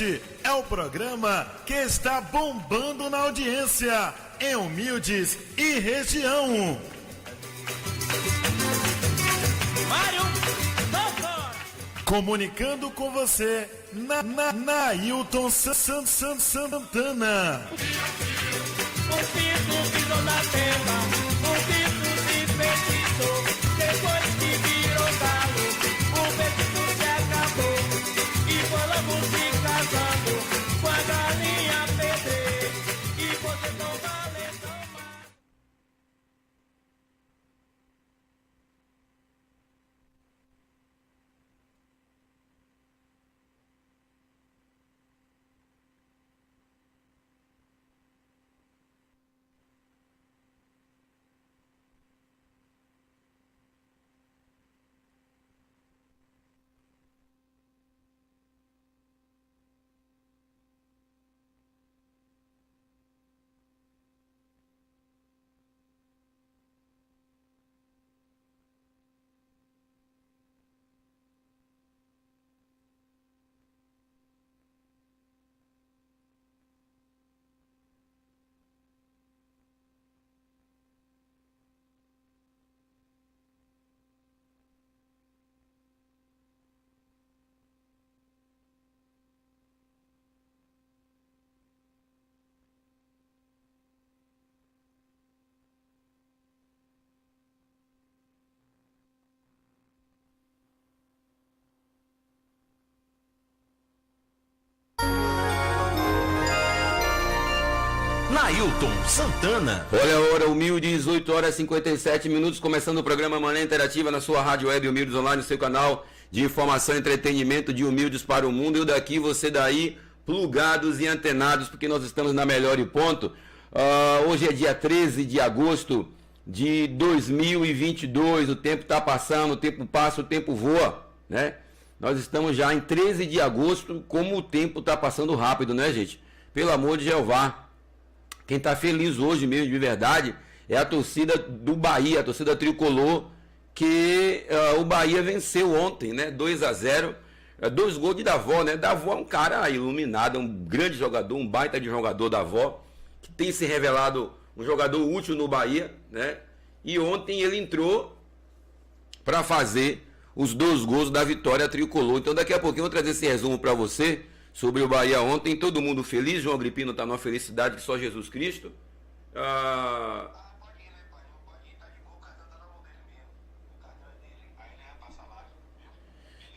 Este é o programa que está bombando na audiência em Humildes e região. Comunicando com você, Nailton Santana. O pinto pisou na terra, o pinto se fechou. Depois que virou galo, o pinto se acabou. E foi logo se casando com a galinha pedreira. E você não vale tão mais. Nailton Santana. Olha a hora, Humildes, 8 horas e 57 minutos, começando o programa Manhã Interativa na sua rádio web Humildes Online, no seu canal de informação e entretenimento de Humildes para o mundo. Eu daqui, você daí, plugados e antenados, porque nós estamos na Melhor e Ponto. Hoje é dia 13 de agosto de 2022, o tempo está passando, o tempo passa, o tempo voa, né? Nós estamos já em 13 de agosto, como o tempo está passando rápido, né, gente? Pelo amor de Jeová. Quem está feliz hoje mesmo, de verdade, é a torcida do Bahia, a torcida tricolor, que o Bahia venceu ontem, né? 2-0, 2 gols de Davó, né? Davó é um cara iluminado, é um grande jogador, um baita de jogador, Davó, que tem se revelado um jogador útil no Bahia, né? E ontem ele entrou para fazer os 2 gols da vitória tricolor. Então daqui a pouquinho eu vou trazer esse resumo para você sobre o Bahia ontem. Todo mundo feliz, João Agripino está numa felicidade que só Jesus Cristo.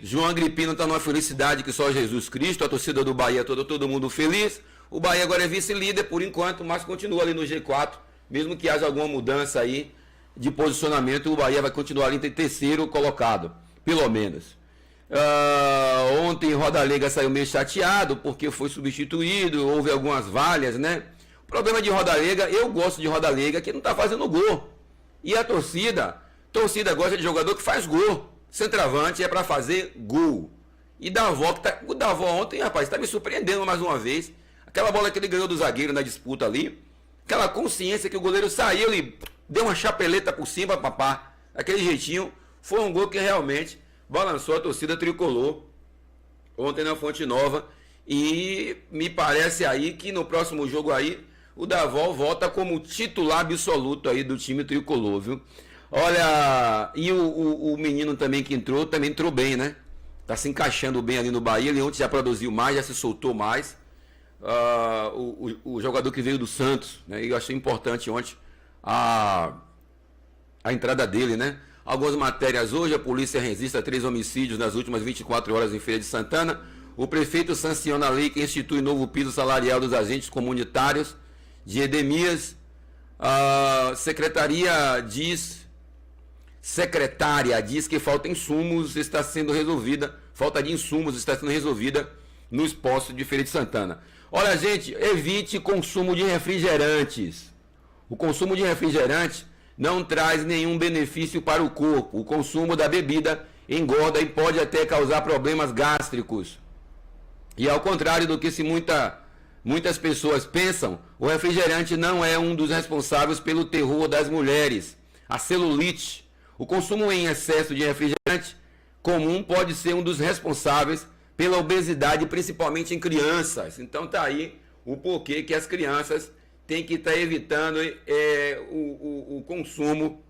João Agripino está numa felicidade que só Jesus Cristo, a torcida do Bahia todo mundo feliz. O Bahia agora é vice-líder por enquanto, mas continua ali no G4, mesmo que haja alguma mudança aí de posicionamento, o Bahia vai continuar ali em terceiro colocado, pelo menos. Ontem Rodalega saiu meio chateado porque foi substituído, houve algumas falhas, né? O problema de Rodalega, eu gosto de Rodalega que não está fazendo gol. E a torcida gosta de jogador que faz gol. Centroavante é para fazer gol. E Davó, o Davó ontem, rapaz, está me surpreendendo mais uma vez. Aquela bola que ele ganhou do zagueiro na disputa ali, aquela consciência que o goleiro saiu e deu uma chapeleta por cima, papá. Aquele jeitinho, foi um gol que realmente balançou a torcida tricolor ontem na Fonte Nova. E me parece aí que no próximo jogo aí o Davó volta como titular absoluto aí do time tricolor, viu? Olha, e o menino também que entrou, também entrou bem, né? Tá se encaixando bem ali no Bahia. Ele ontem já produziu mais, já se soltou mais. O jogador que veio do Santos, né? Eu achei importante ontem a entrada dele, né? Algumas matérias hoje, a polícia registra 3 homicídios nas últimas 24 horas em Feira de Santana. O prefeito sanciona a lei que institui novo piso salarial dos agentes comunitários de Edemias. A secretária diz que falta de insumos está sendo resolvida nos postos de Feira de Santana. Olha, gente, evite consumo de refrigerantes. O consumo de refrigerante não traz nenhum benefício para o corpo. O consumo da bebida engorda e pode até causar problemas gástricos. E ao contrário do que muitas pessoas pensam, o refrigerante não é um dos responsáveis pelo terror das mulheres. A celulite. O consumo em excesso de refrigerante comum pode ser um dos responsáveis pela obesidade, principalmente em crianças. Então tá aí o porquê que as crianças têm que estar evitando o consumo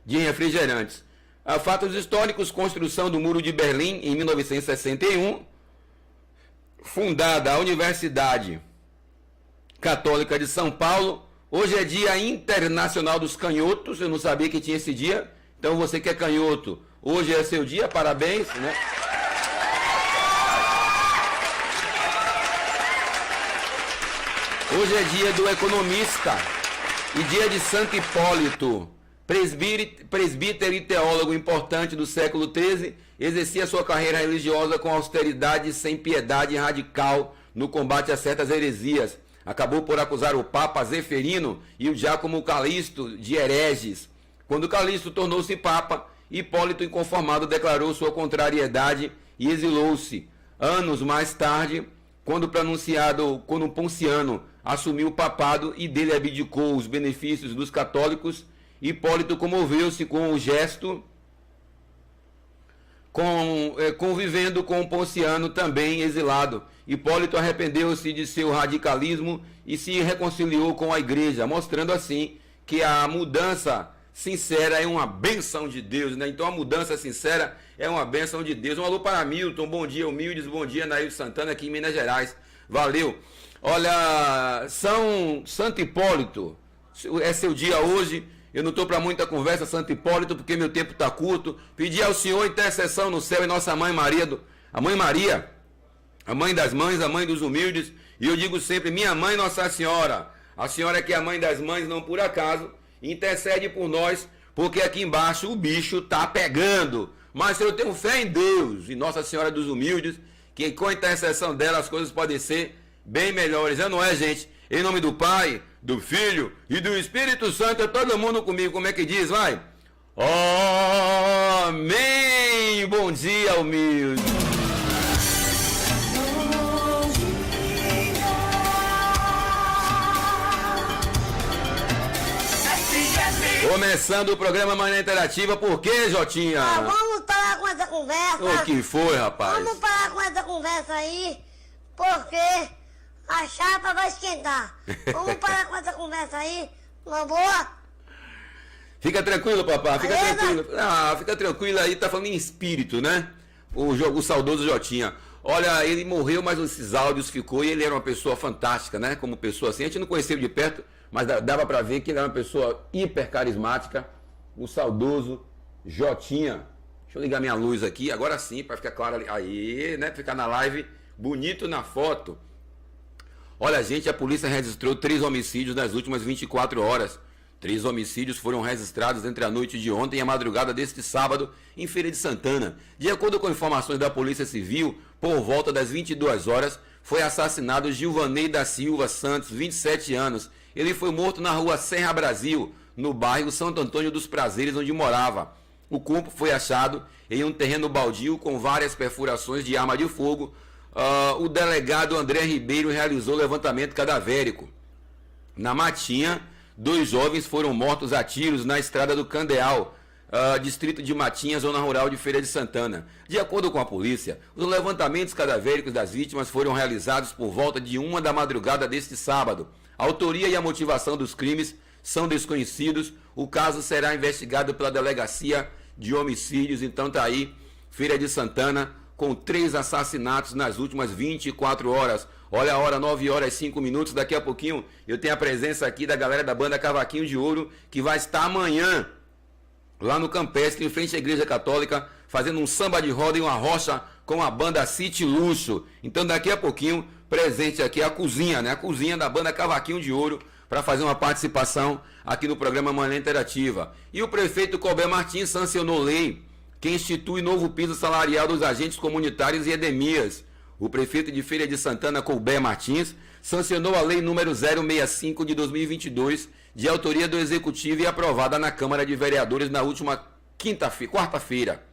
de refrigerantes. Fatos históricos: construção do Muro de Berlim em 1961, fundada a Universidade Católica de São Paulo. Hoje é Dia Internacional dos Canhotos, eu não sabia que tinha esse dia, então você que é canhoto, hoje é seu dia, parabéns, né? Hoje é dia do economista e dia de Santo Hipólito, presbítero e teólogo importante do século XIII, exercia sua carreira religiosa com austeridade e sem piedade radical no combate a certas heresias. Acabou por acusar o Papa Zeferino e o Giacomo Calixto de hereges. Quando Calixto tornou-se Papa, Hipólito, inconformado, declarou sua contrariedade e exilou-se. Anos mais tarde, quando Ponciano assumiu o papado e dele abdicou os benefícios dos católicos, Hipólito comoveu-se com o gesto, convivendo com Ponciano, também exilado. Hipólito arrependeu-se de seu radicalismo e se reconciliou com a igreja, mostrando assim que a mudança sincera é uma bênção de Deus, né? Então a mudança sincera é uma bênção de Deus. Um alô para Milton, bom dia humildes, bom dia Nailton Santana aqui em Minas Gerais, valeu. Olha, Santo Hipólito, é seu dia hoje. Eu não estou para muita conversa, Santo Hipólito, porque meu tempo está curto. Pedi ao Senhor intercessão no céu e nossa mãe Maria, a mãe Maria, a mãe das mães, a mãe dos humildes. E eu digo sempre, minha mãe Nossa Senhora, a senhora que é a mãe das mães, não por acaso, intercede por nós, porque aqui embaixo o bicho tá pegando. Mas eu tenho fé em Deus e Nossa Senhora dos Humildes, que com a intercessão dela as coisas podem ser bem melhores. Não é, gente? Em nome do Pai, do Filho e do Espírito Santo, todo mundo comigo. Como é que diz? Vai! Amém! Bom dia, humilde! Começando o programa Manhã Interativa, por quê, Jotinha? Vamos parar com essa conversa. O que foi, rapaz? Vamos parar com essa conversa aí, porque a chapa vai esquentar. Vamos parar com essa conversa aí, uma boa? Fica tranquilo, papai, fica Beleza? tranquilo. Fica tranquilo aí, tá falando em espírito, né? O saudoso Jotinha. Olha, ele morreu, mas esses áudios ficou e ele era uma pessoa fantástica, né? Como pessoa assim, a gente não conheceu de perto, mas dava pra ver que ele era uma pessoa hiper carismática, o saudoso Jotinha. Deixa eu ligar minha luz aqui, agora sim, para ficar claro ali. Aí, né? Ficar na live bonito na foto. Olha, gente, a polícia registrou 3 homicídios nas últimas 24 horas. 3 homicídios foram registrados entre a noite de ontem e a madrugada deste sábado em Feira de Santana. De acordo com informações da Polícia Civil, por volta das 22 horas, foi assassinado Gilvanei da Silva Santos, 27 anos. Ele foi morto na rua Serra Brasil, no bairro Santo Antônio dos Prazeres, onde morava. O corpo foi achado em um terreno baldio com várias perfurações de arma de fogo. O delegado André Ribeiro realizou levantamento cadavérico. Na Matinha, 2 jovens foram mortos a tiros na estrada do Candeal, distrito de Matinha, zona rural de Feira de Santana. De acordo com a polícia, os levantamentos cadavéricos das vítimas foram realizados por volta de 1 da madrugada deste sábado. A autoria e a motivação dos crimes são desconhecidos. O caso será investigado pela Delegacia de Homicídios. Então tá aí, Feira de Santana, com 3 assassinatos nas últimas 24 horas. Olha a hora, 9 horas e 5 minutos. Daqui a pouquinho eu tenho a presença aqui da galera da banda Cavaquinho de Ouro, que vai estar amanhã lá no Campestre, em frente à Igreja Católica, fazendo um samba de roda em uma rocha com a banda City Luxo. Então daqui a pouquinho, presente aqui a cozinha, né? A cozinha da banda Cavaquinho de Ouro, para fazer uma participação aqui no programa Manhã Interativa. E o prefeito Colbert Martins sancionou lei que institui novo piso salarial dos agentes comunitários e edemias. O prefeito de Feira de Santana, Colbert Martins, sancionou a lei número 065 de 2022, de autoria do Executivo e aprovada na Câmara de Vereadores na última quarta-feira,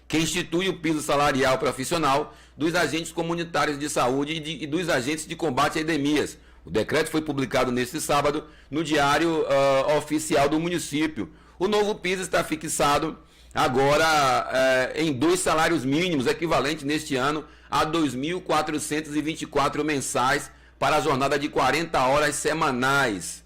que institui o piso salarial profissional dos agentes comunitários de saúde e dos agentes de combate a endemias. O decreto foi publicado neste sábado no Diário Oficial do município. O novo piso está fixado agora em 2 salários mínimos, equivalente neste ano a 2.424 mensais para a jornada de 40 horas semanais.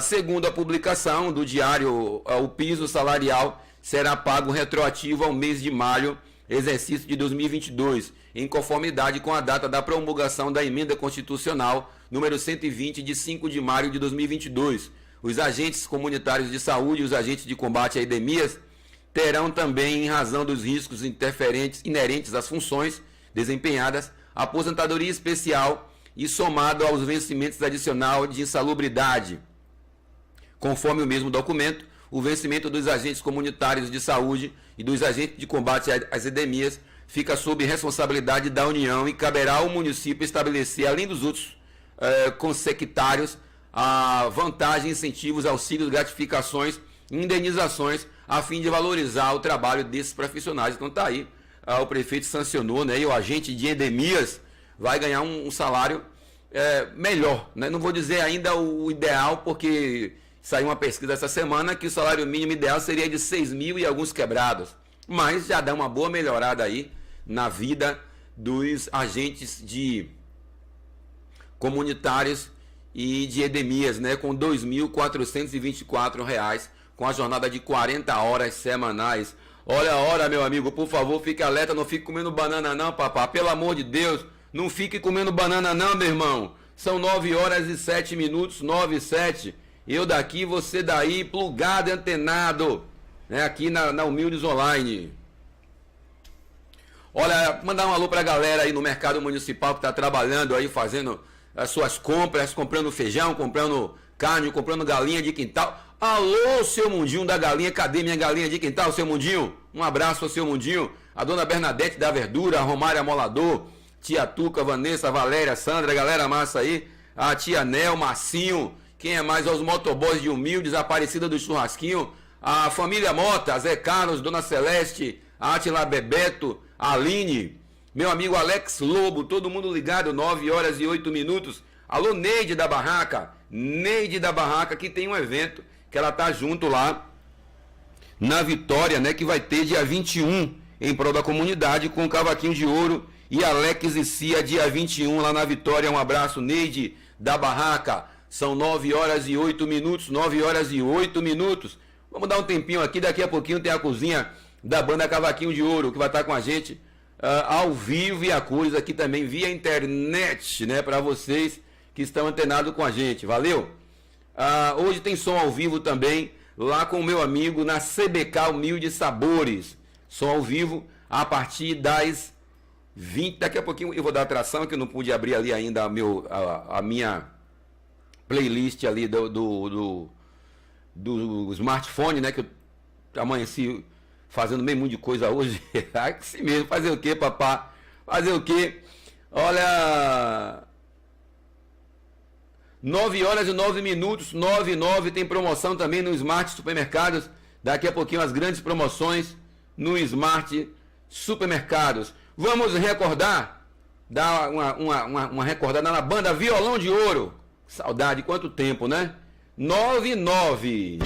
Segundo a publicação do diário, o piso salarial será pago retroativo ao mês de maio, exercício de 2022, em conformidade com a data da promulgação da emenda constitucional número 120 de 5 de maio de 2022. Os agentes comunitários de saúde e os agentes de combate a epidemias terão também, em razão dos riscos inerentes às funções desempenhadas, aposentadoria especial e somado aos vencimentos adicionais de insalubridade. Conforme o mesmo documento, o vencimento dos agentes comunitários de saúde e dos agentes de combate às epidemias fica sob responsabilidade da União e caberá ao município estabelecer, além dos outros consectários, a vantagem, incentivos, auxílios, gratificações, indenizações, a fim de valorizar o trabalho desses profissionais. Então está aí, o prefeito sancionou, né, e o agente de endemias vai ganhar um salário melhor, né? Não vou dizer ainda o ideal, porque saiu uma pesquisa essa semana que o salário mínimo ideal seria de 6 mil e alguns quebrados, mas já dá uma boa melhorada aí na vida dos agentes de comunitários e de endemias, né, com R$ 2.424, com a jornada de 40 horas semanais. Olha a hora, meu amigo, por favor, fique alerta, não fique comendo banana não, papá, pelo amor de Deus, não fique comendo banana não, meu irmão. São 9 horas e 7 minutos, 9 e 7, eu daqui, você daí, plugado e antenado, né, aqui na Humildes Online. Olha, mandar um alô pra galera aí no mercado municipal que está trabalhando aí, fazendo as suas compras, comprando feijão, comprando carne, comprando galinha de quintal. Alô, seu Mundinho da galinha, cadê minha galinha de quintal, seu Mundinho? Um abraço ao seu Mundinho, a dona Bernadette da Verdura, a Romária Molador, tia Tuca, Vanessa, Valéria, Sandra, galera massa aí, a tia Nel, Marcinho, quem é mais? Os motoboys de Humildes, a Aparecida do Churrasquinho, a família Mota, Zé Carlos, dona Celeste, a Atila Bebeto, a Aline, meu amigo Alex Lobo, todo mundo ligado, 9 horas e 8 minutos. Alô, Neide da Barraca, que tem um evento que ela tá junto lá na Vitória, né, que vai ter dia 21 em prol da comunidade com o Cavaquinho de Ouro e Alex e Cia, dia 21 lá na Vitória. Um abraço, Neide da Barraca. São 9 horas e 8 minutos, 9 horas e 8 minutos. Vamos dar um tempinho aqui, daqui a pouquinho tem a cozinha da banda Cavaquinho de Ouro, que vai estar com a gente ao vivo e a cores aqui também via internet, né, para vocês que estão antenados com a gente. Valeu? Hoje tem som ao vivo também lá com o meu amigo na CBK Humildes Sabores. Som ao vivo a partir das 20. Daqui a pouquinho eu vou dar atração, que eu não pude abrir ali ainda a minha playlist ali do smartphone, né, que eu amanheci fazendo meio muito de coisa hoje. Assim mesmo, fazer o que, papá? Fazer o que? Olha, 9 horas e 9 minutos, 9 e 9, tem promoção também no Smart Supermercados. Daqui a pouquinho as grandes promoções no Smart Supermercados. Vamos recordar, dar uma recordada na banda Violão de Ouro. Saudade, quanto tempo, né? 9 e 9.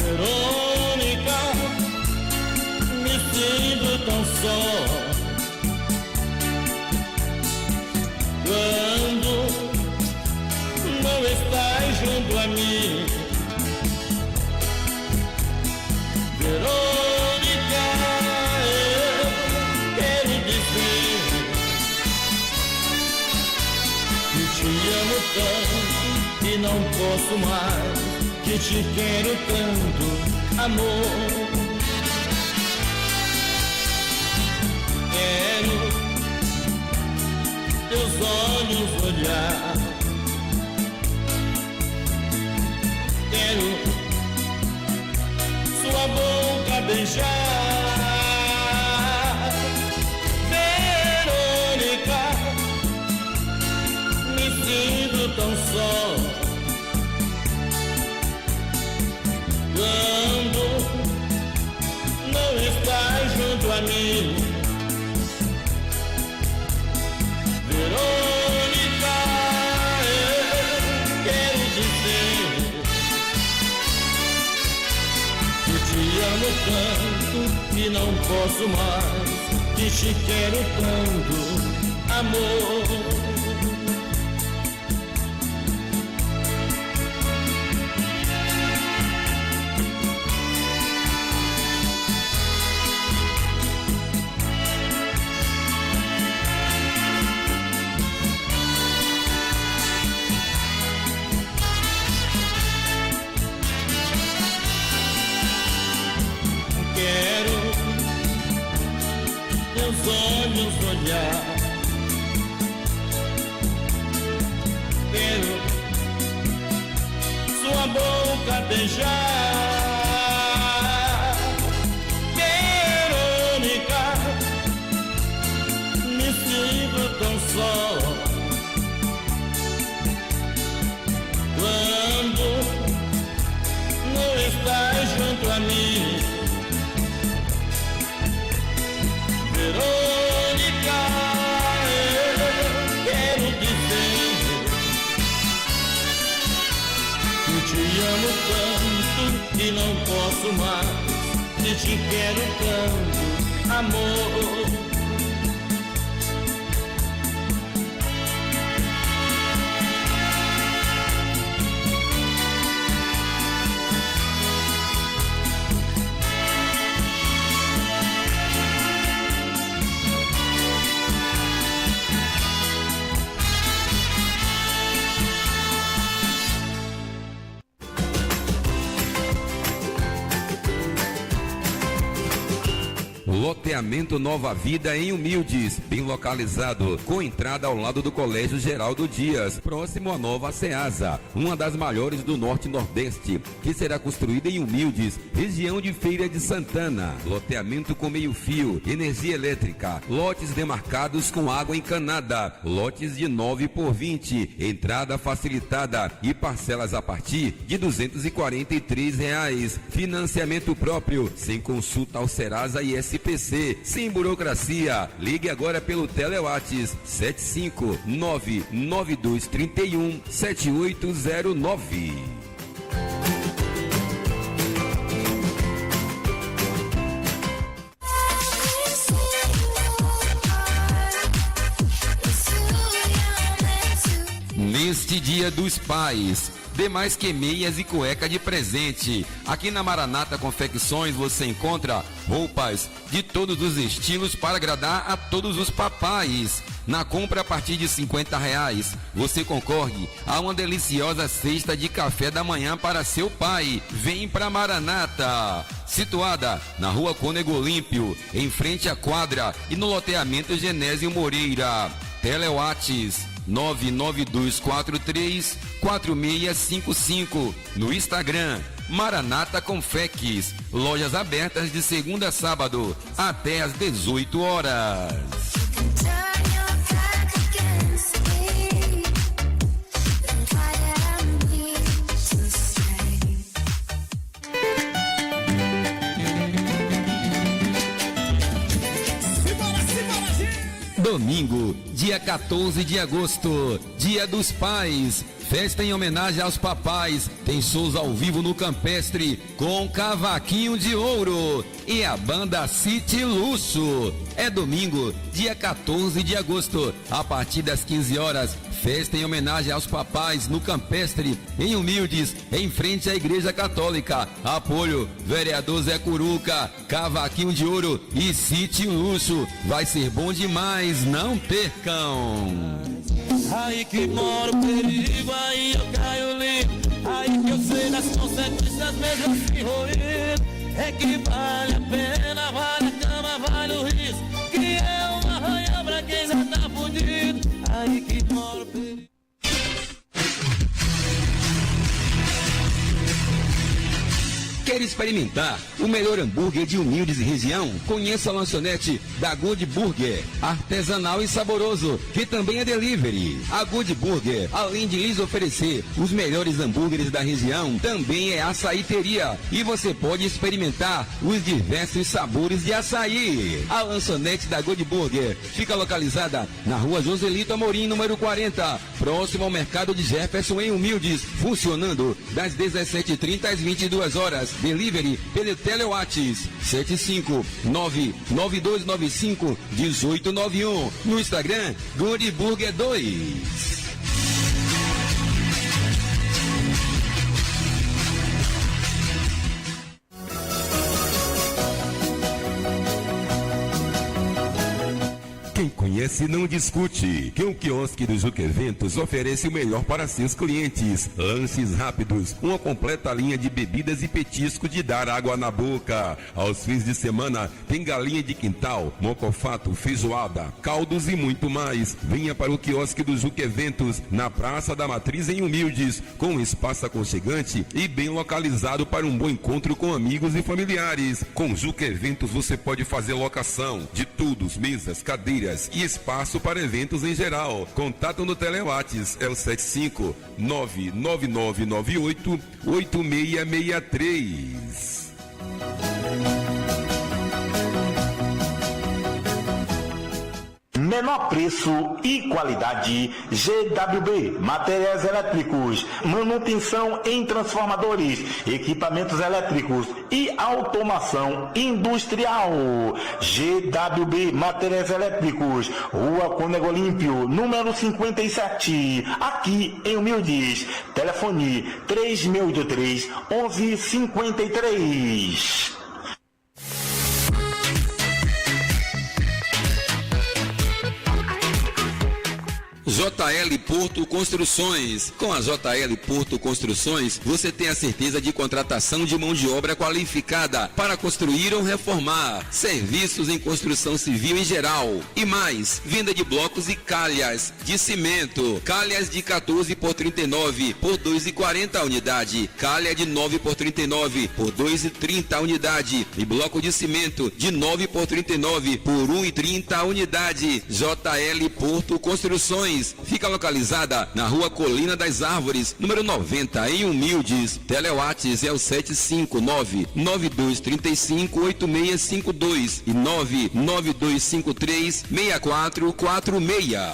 Verônica, me sinto tão só quando não estás junto a mim. Verônica, eu quero dizer que te amo tanto e não posso mais, que te quero tanto, amor. Quero teus olhos olhar, quero sua boca beijar. Verônica, me sinto tão só quando mim. Verônica, eu quero dizer que te amo tanto que não posso mais, que te quero tanto, amor. Olhos olhar, quero sua boca beijar, Verônica, me sinto tão só quando não estás junto a mim. Verônica, eu quero dizer que te amo tanto que não posso mais, que te quero tanto, amor. Loteamento Nova Vida em Humildes, bem localizado, com entrada ao lado do Colégio Geraldo Dias, próximo à Nova Ceasa, uma das maiores do Norte e Nordeste, que será construída em Humildes, região de Feira de Santana. Loteamento com meio-fio, energia elétrica, lotes demarcados com água encanada, lotes de 9 por 20, entrada facilitada e parcelas a partir de R$ 243. Financiamento próprio, sem consulta ao Serasa e SPC, sem burocracia. Ligue agora pelo Telewatts 75992317809. Neste Dia dos Pais, dê mais que meias e cueca de presente. Aqui na Maranata Confecções você encontra roupas de todos os estilos para agradar a todos os papais. Na compra a partir de R$50, você concorre a uma deliciosa cesta de café da manhã para seu pai. Vem pra Maranata, situada na Rua Cônego Olímpio, em frente à quadra e no loteamento Genésio Moreira. Telewatts 992434655. No Instagram, Maranata Confeques. Lojas abertas de segunda a sábado até às 18 horas. Domingo, dia 14 de agosto, Dia dos Pais. Festa em homenagem aos papais. Tem shows ao vivo no Campestre com Cavaquinho de Ouro e a banda City Luxo. É domingo, dia 14 de agosto, a partir das 15 horas. Festa em homenagem aos papais no Campestre, em Humildes, em frente à Igreja Católica. Apoio, vereador Zé Curuca, Cavaquinho de Ouro e City Luxo. Vai ser bom demais, não percam! Aí que mora o perigo, aí eu caio livre. Aí que eu sei das consequências mesmo que roer. É que vale a pena, vale a cama, vale o risco. Que é um arranhão pra quem já tá fudido. Aí que mora o perigo. Quer experimentar o melhor hambúrguer de Humildes e região? Conheça a lanchonete da Good Burger, artesanal e saboroso, que também é delivery. A Good Burger, além de lhes oferecer os melhores hambúrgueres da região, também é açaíteria e você pode experimentar os diversos sabores de açaí. A lanchonete da Good Burger fica localizada na rua Joselito Amorim, número 40, próximo ao mercado de Jefferson, em Humildes, funcionando das 17h30 às 22 horas. Delivery pelo Telewatts 75992951891. No Instagram, Good Burger 2. Quem conhece não discute, que o quiosque do Juca Eventos oferece o melhor para seus clientes. Lanches rápidos, uma completa linha de bebidas e petisco de dar água na boca. Aos fins de semana tem galinha de quintal, mocofato, feijoada, caldos e muito mais. Venha para o quiosque do Juca Eventos, na Praça da Matriz, em Humildes, com um espaço aconchegante e bem localizado para um bom encontro com amigos e familiares. Com Juca Eventos você pode fazer locação de tudo, mesas, cadeiras e espaço para eventos em geral. Contato no Telewatts é o 75999888663. Menor preço e qualidade. GWB, materiais elétricos, manutenção em transformadores, equipamentos elétricos e automação industrial. GWB, materiais elétricos, Rua Cônego Olímpio, número 57, aqui em Humildes. Telefone 3683-1153. JL Porto Construções. Com a JL Porto Construções, você tem a certeza de contratação de mão de obra qualificada para construir ou reformar. Serviços em construção civil em geral. E mais, venda de blocos e calhas de cimento. Calhas de 14 por 39 por 2,40 a unidade. Calha de 9 por 39 por 2,30 a unidade. E bloco de cimento de 9 por 39 por 1,30 a unidade. JL Porto Construções. Fica localizada na Rua Colina das Árvores, número 90, em Humildes. Telewatts é o 75992358652 e 992536446.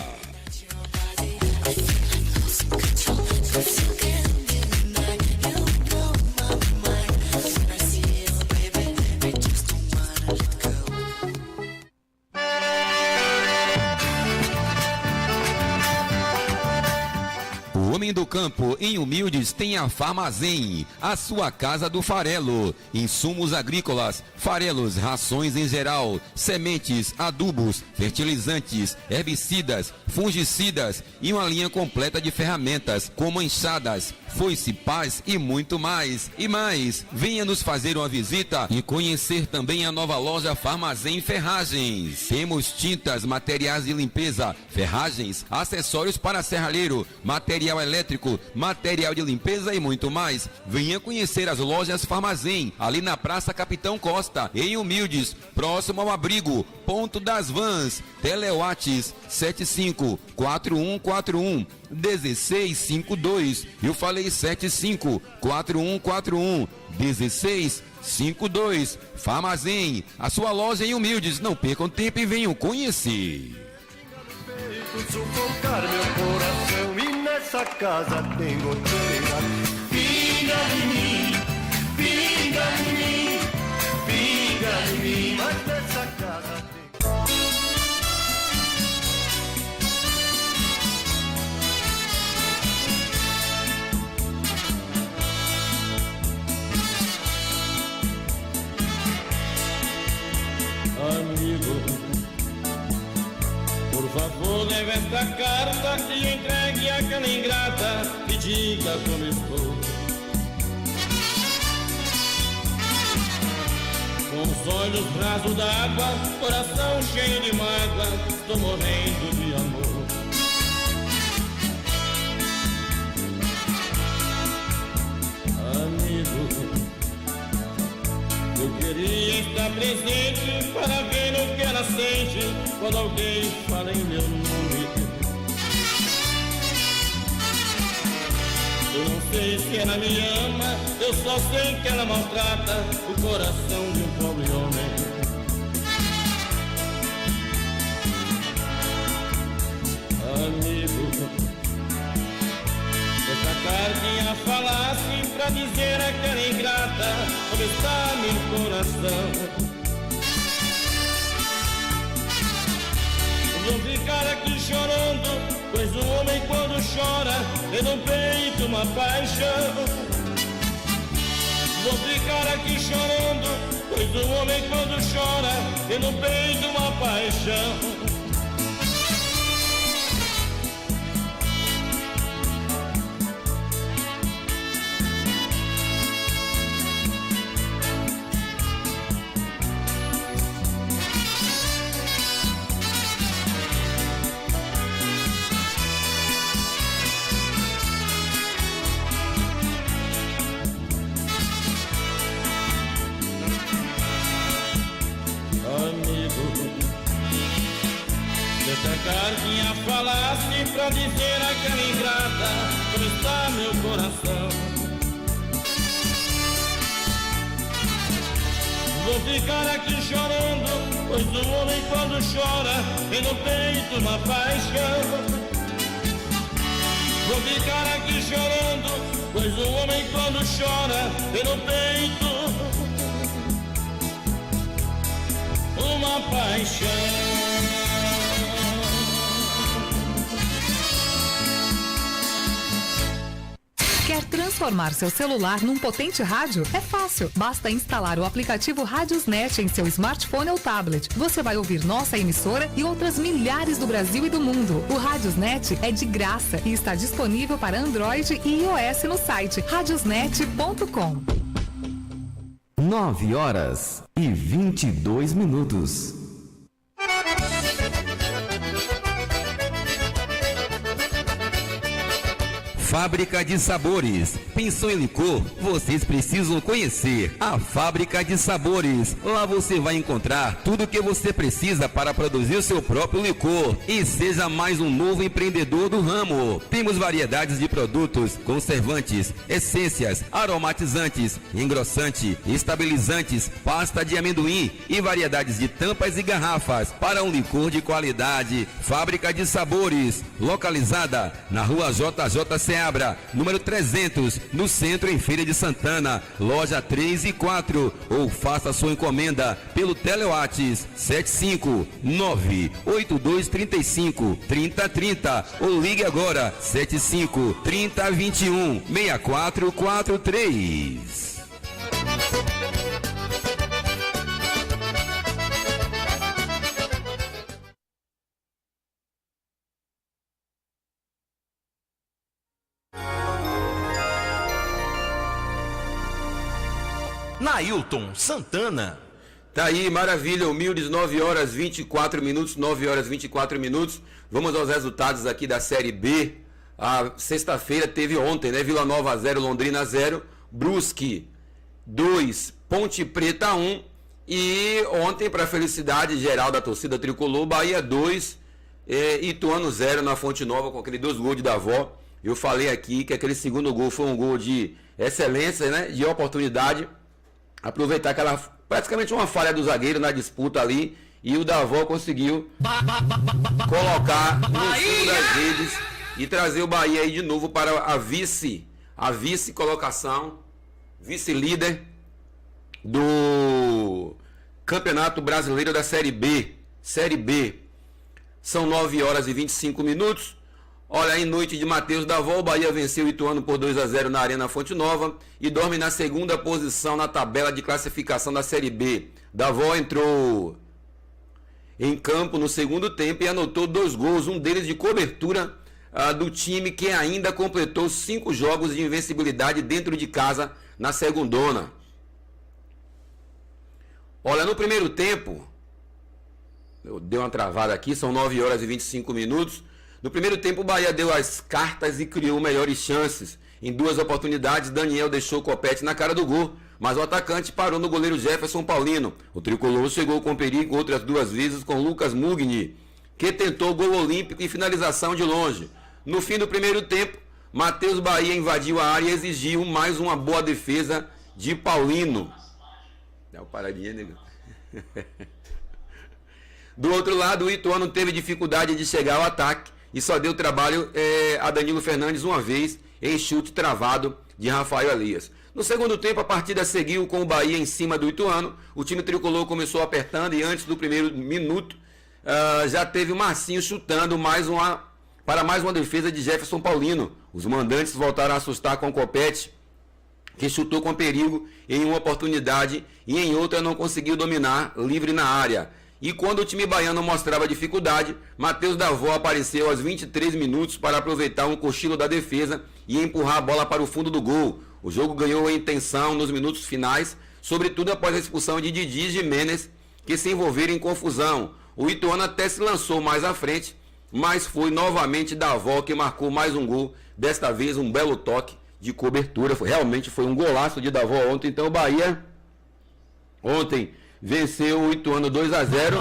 O homem do campo em Humildes tem a Farmazém, a sua casa do farelo. Insumos agrícolas, farelos, rações em geral, sementes, adubos, fertilizantes, herbicidas, fungicidas e uma linha completa de ferramentas como enxadas, foice, pás e muito mais. E mais, venha nos fazer uma visita e conhecer também a nova loja Farmazém Ferragens. Temos tintas, materiais de limpeza, ferragens, acessórios para serralheiro, material elétrico, material de limpeza e muito mais. Venha conhecer as lojas Farmazém, ali na Praça Capitão Costa, em Humildes, próximo ao abrigo, Ponto das Vans. Telewatts 7541411652. Eu falei 7541411652. Farmazém, a sua loja em Humildes. Não percam tempo e venham conhecer. Sufocar meu coração e nessa casa tem goteira. Pinga em mim, pinga em mim, pinga em mim, mas nessa casa tem. Amigo, por favor, leve esta carta e entregue àquela ingrata e diga como estou. Com os olhos rasos d'água, coração cheio de mágoa, estou morrendo de amor. Amigo, está presente para ver o que ela sente quando alguém fala em meu nome. Eu não sei se ela me ama, eu só sei que ela maltrata o coração de um pobre homem. Amigo, essa cartinha falasse pra dizer àquela ingrata como está meu coração. Vou ficar aqui chorando, pois o homem quando chora tem no peito uma paixão. Vou ficar aqui chorando, pois o homem quando chora tem no peito uma paixão. Cartinha falasse pra dizer àquela ingrata como está meu coração. Vou ficar aqui chorando, pois o homem quando chora tem no peito uma paixão. Vou ficar aqui chorando, pois o homem quando chora tem no peito uma paixão. Quer transformar seu celular num potente rádio? É fácil. Basta instalar o aplicativo Radiosnet em seu smartphone ou tablet. Você vai ouvir nossa emissora e outras milhares do Brasil e do mundo. O Radiosnet é de graça e está disponível para Android e iOS no site radiosnet.com. 9h22. Fábrica de Sabores. Pensou em licor? Vocês precisam conhecer a Fábrica de Sabores. Lá você vai encontrar tudo o que você precisa para produzir o seu próprio licor e seja mais um novo empreendedor do ramo. Temos variedades de produtos, conservantes, essências, aromatizantes, engrossante, estabilizantes, pasta de amendoim e variedades de tampas e garrafas para um licor de qualidade. Fábrica de Sabores, localizada na Rua JJ Seabra, número 300, no centro em Feira de Santana, loja 3 e 4, ou faça sua encomenda pelo Telewatts 759-8235-3030 ou ligue agora 75-3021-6443. Nailton Santana. Tá aí, maravilha, humildes, 9h24, 9h24. Vamos aos resultados aqui da Série B. A sexta-feira teve ontem, né? Vila Nova 0, Londrina 0, Brusque 2, Ponte Preta 1. E ontem, para a felicidade geral da torcida tricolor, Bahia 2, Ituano 0 na Fonte Nova, com aqueles 2 gols de Davó. Eu falei aqui que aquele segundo gol foi um gol de excelência, né? De oportunidade. Aproveitar aquela, praticamente uma falha do zagueiro na disputa ali, e o Davó conseguiu colocar no fundo das redes e trazer o Bahia aí de novo para a vice-colocação, vice-líder do Campeonato Brasileiro da Série B. Série B. São 9h25. Olha, em noite de Matheus Davó, o Bahia venceu o Ituano por 2-0 na Arena Fonte Nova e dorme na segunda posição na tabela de classificação da Série B. Davó entrou em campo no segundo tempo e anotou 2 gols, um deles de cobertura do time que ainda completou 5 jogos de invencibilidade dentro de casa na segundona. Olha, no primeiro tempo, eu dei uma travada aqui, são 9h25. No primeiro tempo, o Bahia deu as cartas e criou melhores chances. Em 2 oportunidades, Daniel deixou o Copete na cara do gol, mas o atacante parou no goleiro Jefferson Paulino. O tricolor chegou com perigo outras 2 vezes com Lucas Mugni, que tentou gol olímpico e finalização de longe. No fim do primeiro tempo, Matheus Bahia invadiu a área e exigiu mais uma boa defesa de Paulino. Dá uma paradinha, nego. Do outro lado, o Ituano teve dificuldade de chegar ao ataque e só deu trabalho a Danilo Fernandes uma vez em chute travado de Rafael Elias. No segundo tempo, a partida seguiu com o Bahia em cima do Ituano. O time tricolor começou apertando e antes do primeiro minuto já teve o Marcinho chutando para mais uma defesa de Jefferson Paulino. Os mandantes voltaram a assustar com o Copete, que chutou com perigo em uma oportunidade e em outra não conseguiu dominar livre na área. E quando o time baiano mostrava dificuldade, Matheus Davó apareceu aos 23 minutos para aproveitar um cochilo da defesa e empurrar a bola para o fundo do gol. O jogo ganhou em tensão nos minutos finais, sobretudo após a expulsão de Didi e Jimenez, que se envolveram em confusão. O Ituano até se lançou mais à frente, mas foi novamente Davó que marcou mais um gol, desta vez um belo toque de cobertura. Realmente foi um golaço de Davó ontem. Então o Bahia ontem venceu o Ituano 2-0.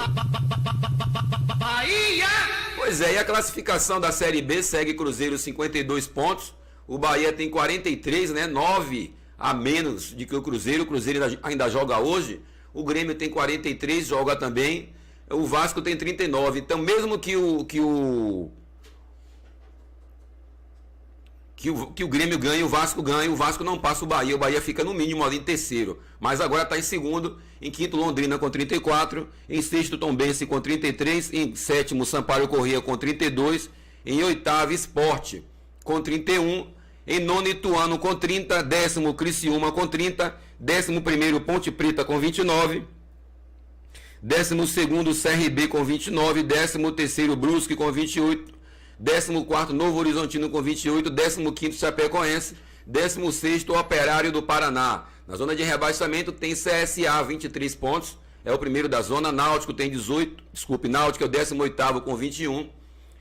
Bahia! Pois é, e a classificação da Série B segue Cruzeiro 52 pontos. O Bahia tem 43, né? 9 a menos de que o Cruzeiro. O Cruzeiro ainda joga hoje. O Grêmio tem 43, joga também. O Vasco tem 39. Então, mesmo que o Grêmio ganhe, o Vasco ganhe, o Vasco não passa o Bahia fica no mínimo ali em terceiro, mas agora está em segundo, em quinto Londrina com 34, em sexto Tombense com 33, em sétimo Sampaio Corrêa com 32, em oitavo Sport com 31, em nono Ituano com 30, décimo Criciúma com 30, décimo primeiro Ponte Preta com 29, décimo segundo CRB com 29, décimo terceiro Brusque com 28, 14º Novo Horizontino com 28, 15º Chapecoense, 16º Operário do Paraná. Na zona de rebaixamento tem CSA 23 pontos, é o primeiro da zona. Náutico tem 18, Náutico é o 18º com 21,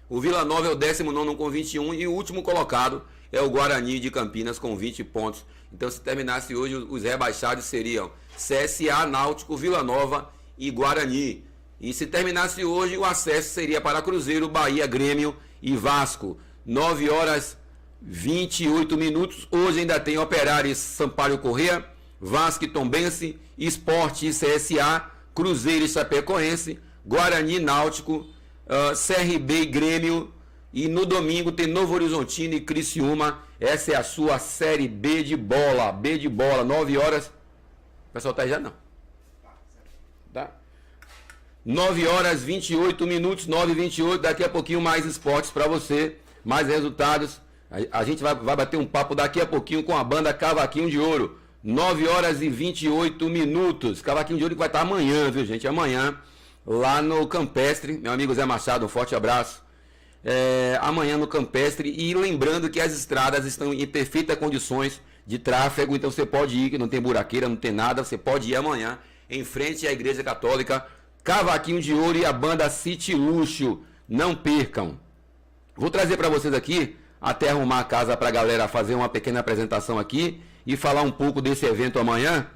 o Vila Nova é o 19º com 21 e o último colocado é o Guarani de Campinas com 20 pontos. Então, se terminasse hoje, os rebaixados seriam CSA, Náutico, Vila Nova e Guarani. E se terminasse hoje, o acesso seria para Cruzeiro, Bahia, Grêmio e Vasco. 9 horas 28 minutos. Hoje ainda tem Operário e Sampaio Corrêa, Vasco e Tombense, Sport e CSA, Cruzeiro e Chapecoense, Guarani, Náutico, CRB e Grêmio. E no domingo tem Novo Horizontino e Criciúma. Essa é a sua Série B de bola. 9 horas. O pessoal tá aí já não? Tá? 9 horas 28 minutos, 9h28. Daqui a pouquinho mais esportes para você, mais resultados. A gente vai bater um papo daqui a pouquinho com a banda Cavaquinho de Ouro. 9 horas e 28 minutos. Cavaquinho de Ouro que vai estar amanhã, viu, gente? Amanhã, lá no Campestre. Meu amigo Zé Machado, um forte abraço. Amanhã no Campestre. E lembrando que as estradas estão em perfeitas condições de tráfego. Então você pode ir, que não tem buraqueira, não tem nada. Você pode ir amanhã em frente à Igreja Católica. Cavaquinho de Ouro e a banda City Luxo. Não percam. Vou trazer para vocês aqui, até arrumar a casa para a galera fazer uma pequena apresentação aqui e falar um pouco desse evento amanhã.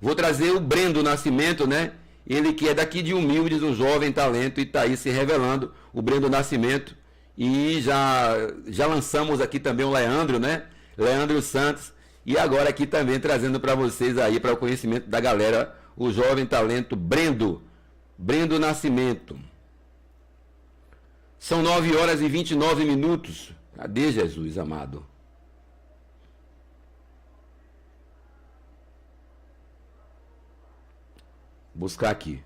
Vou trazer o Brendo Nascimento, né? Ele que é daqui de Humildes, um jovem talento e está aí se revelando, o Brendo Nascimento. E já lançamos aqui também o Leandro, né? Leandro Santos. E agora aqui também trazendo para vocês aí, para o conhecimento da galera, o jovem talento Brendo Nascimento. São 9 horas e 29 minutos. Cadê Jesus amado? Buscar aqui.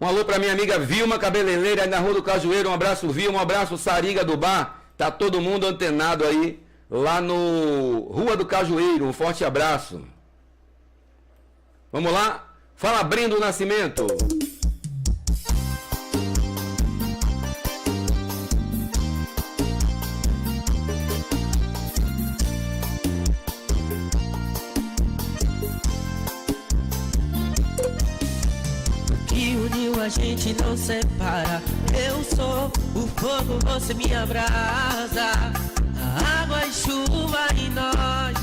Um alô para minha amiga Vilma, cabeleireira na Rua do Cajueiro. Um abraço, Vilma. Um abraço, Sariga do Bar. Tá todo mundo antenado aí, lá no Rua do Cajueiro. Um forte abraço. Vamos lá? Fala, Brendo Nascimento. A gente não separa. Eu sou o fogo, você me abrasa. água e chuva em nós.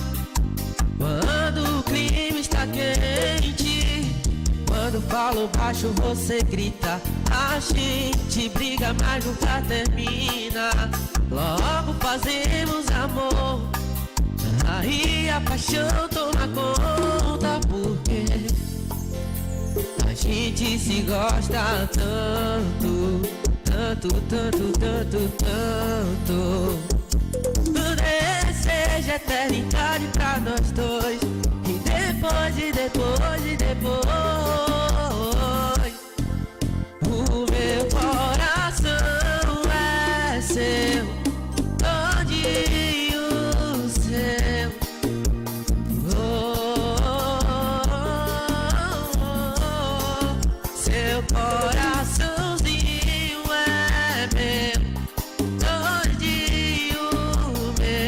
Quando o clima está quente, quando falo baixo você grita. A gente briga, mas nunca termina. Logo fazemos amor, aí a paixão toma conta. Porque a gente se gosta tanto, tanto, tanto, tanto, tanto. Deseja eternidade pra nós dois. E depois, e depois, e depois, o meu coração é seu, todinho seu. Seu coraçãozinho é meu, todinho meu.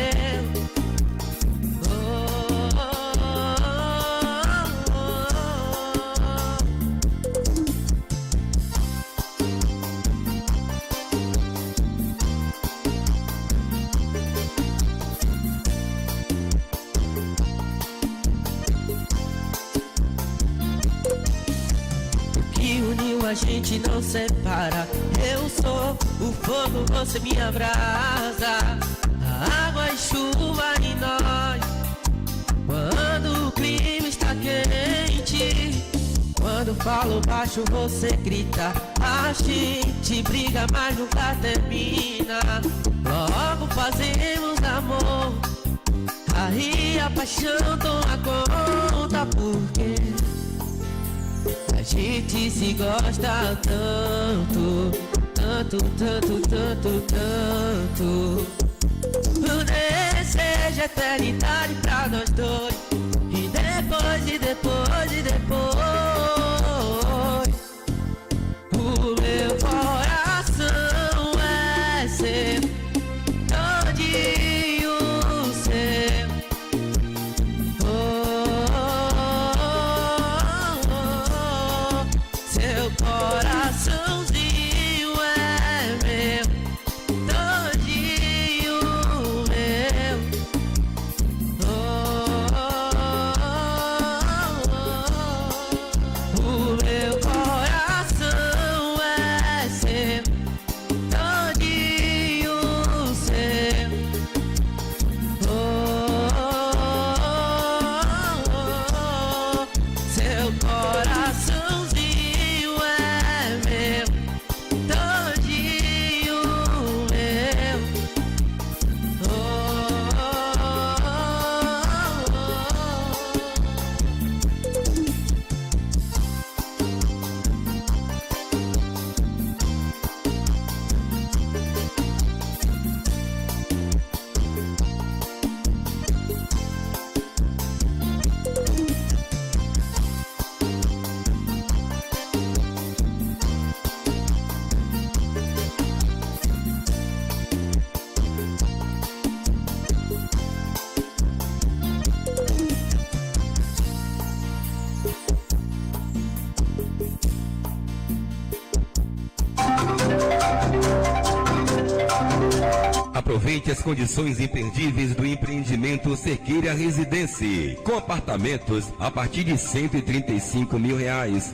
A gente não separa. Eu sou o fogo, você minha brasa. A água e chuva em nós. Quando o clima está quente, quando falo baixo você grita. A gente briga, mas nunca termina. Logo fazemos amor, aí a paixão toma conta. Porque a gente se gosta tanto, tanto, tanto, tanto, tanto. Deseja eternidade pra nós dois. E depois, e depois, e depois, o meu coração é seu, todinho seu. Seu coraçãozinho é meu, todinho meu. O meu coração é seu, todinho seu. Seu coraçãozinho é meu, todinho meu. Aproveite as condições imperdíveis do empreendimento Cerqueira Residência, com apartamentos a partir de R$135 mil,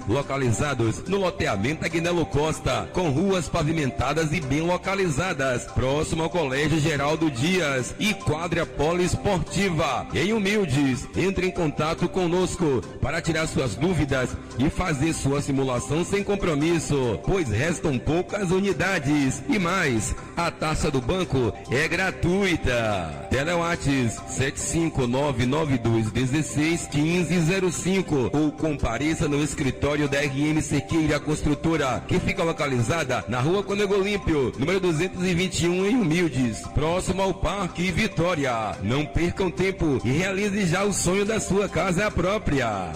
localizados no loteamento Aguinaldo Costa, com ruas pavimentadas e bem localizadas, próximo ao Colégio Geraldo Dias e quadra poliesportiva. Em Humildes, entre em contato conosco para tirar suas dúvidas e fazer sua simulação sem compromisso, pois restam poucas unidades. E mais, a taxa do banco é gratuita. Telewatts 75992161505 ou compareça no escritório da RM Cerqueira Construtora, que fica localizada na Rua Conego Olímpio, número 221 em Humildes, próximo ao Parque Vitória. Não percam tempo e realize já o sonho da sua casa própria.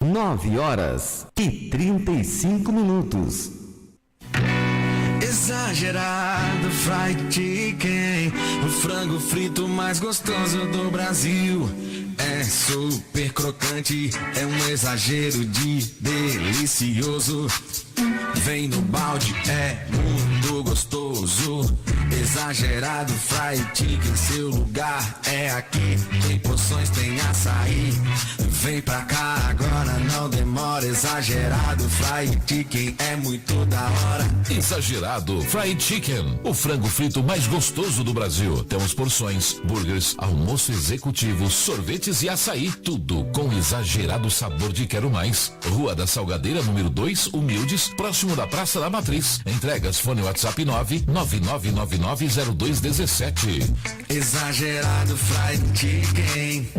9h35. Exagerado fried chicken, o frango frito mais gostoso do Brasil. É super crocante, é um exagero de delicioso. vem no balde, é muito gostoso. Exagerado fried chicken, seu lugar é aqui. Tem porções, tem açaí. Vem pra cá agora, não demora. Exagerado fried chicken é muito da hora. Exagerado Fried Chicken, o frango frito mais gostoso do Brasil. Temos porções, burgers, almoço executivo, sorvetes e açaí. Tudo com exagerado sabor de quero mais. Rua da Salgadeira, número 2, Humildes, próximo da Praça da Matriz. Entregas, fone WhatsApp 999990217. Exagerado fried chicken.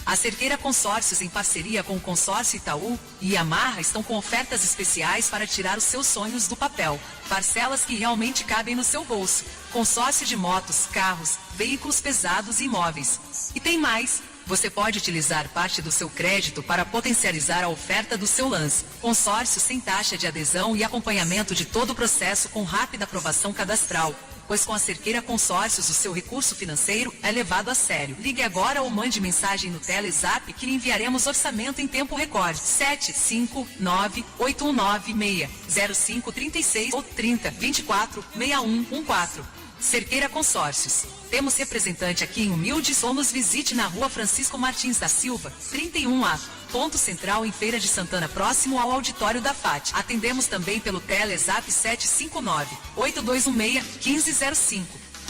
A Cerqueira Consórcios, em parceria com o Consórcio Itaú e Yamaha, estão com ofertas especiais para tirar os seus sonhos do papel. Parcelas que realmente cabem no seu bolso. Consórcio de motos, carros, veículos pesados e imóveis. E tem mais! Você pode utilizar parte do seu crédito para potencializar a oferta do seu lance. Consórcio sem taxa de adesão e acompanhamento de todo o processo com rápida aprovação cadastral. Pois com a Cerqueira Consórcios o seu recurso financeiro é levado a sério. Ligue agora ou mande mensagem no Telezap que lhe enviaremos orçamento em tempo recorde. 759-8196-0536 ou 30-24-6114. Cerqueira Consórcios. Temos representante aqui em Humildes ou nos visite na Rua Francisco Martins da Silva, 31A. Ponto Central em Feira de Santana, próximo ao auditório da FAT. Atendemos também pelo Telezap 759-8216-1505.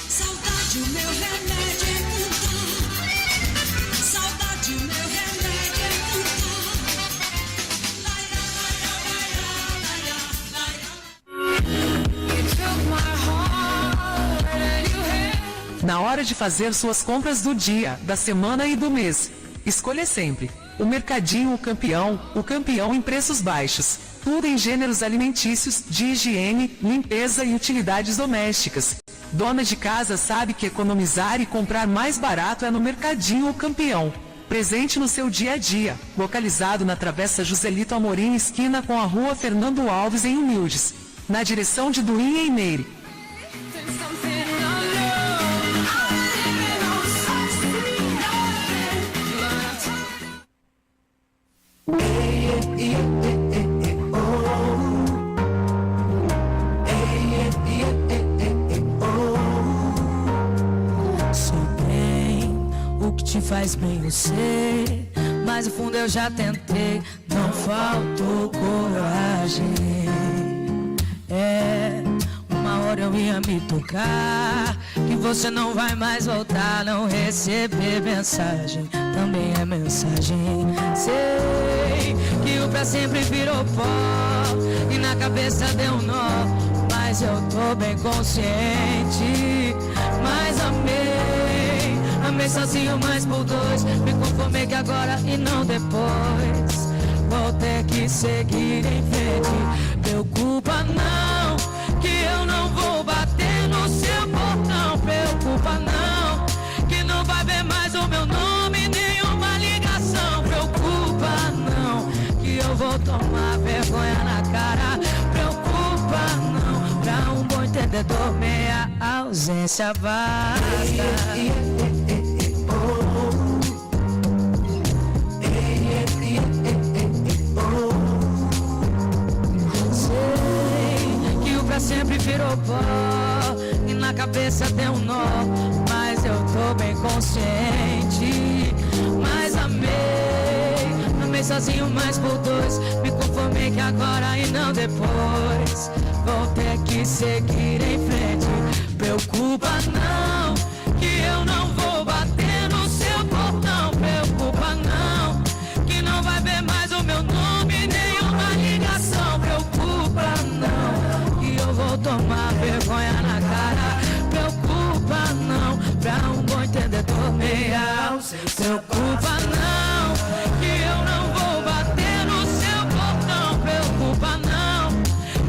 Saudade, o meu remédio é cantar. Saudade, o meu remédio é cantar. Na hora de fazer suas compras do dia, da semana e do mês, escolha sempre o Mercadinho o campeão em preços baixos. Tudo em gêneros alimentícios, de higiene, limpeza e utilidades domésticas. Dona de casa sabe que economizar e comprar mais barato é no Mercadinho o Campeão. Presente no seu dia a dia. Localizado na Travessa Joselito Amorim, esquina com a Rua Fernando Alves, em Humildes. Na direção de Duinha e Meire. Te faz bem, eu sei, mas no fundo eu já tentei, não faltou coragem. Uma hora eu ia me tocar, que você não vai mais voltar, não receber mensagem, também é mensagem. Sei que o pra sempre virou pó, e na cabeça deu um nó, mas eu tô bem consciente, mas amei sozinho, mas por dois. Me conformei que agora e não depois. Vou ter que seguir em frente. Preocupa não, que eu não vou bater no seu portão. Preocupa não, que não vai ver mais o meu nome, nenhuma ligação. Preocupa não, que eu vou tomar vergonha na cara. Preocupa não, pra um bom entendedor meia ausência basta. Sempre virou pó e na cabeça deu um nó, mas eu tô bem consciente, mas amei sozinho, mas por dois. Me conformei que agora e não depois. Vou ter que seguir em frente. Preocupa não, que eu não vou bater no seu portão. Preocupa não, que não vai ver mais o meu nome, nenhuma ligação. Preocupa não, eu vou tomar vergonha na cara. Preocupa não, pra um bom entendedor meia ausência. Preocupa não, que eu não vou bater no seu portão. Preocupa não,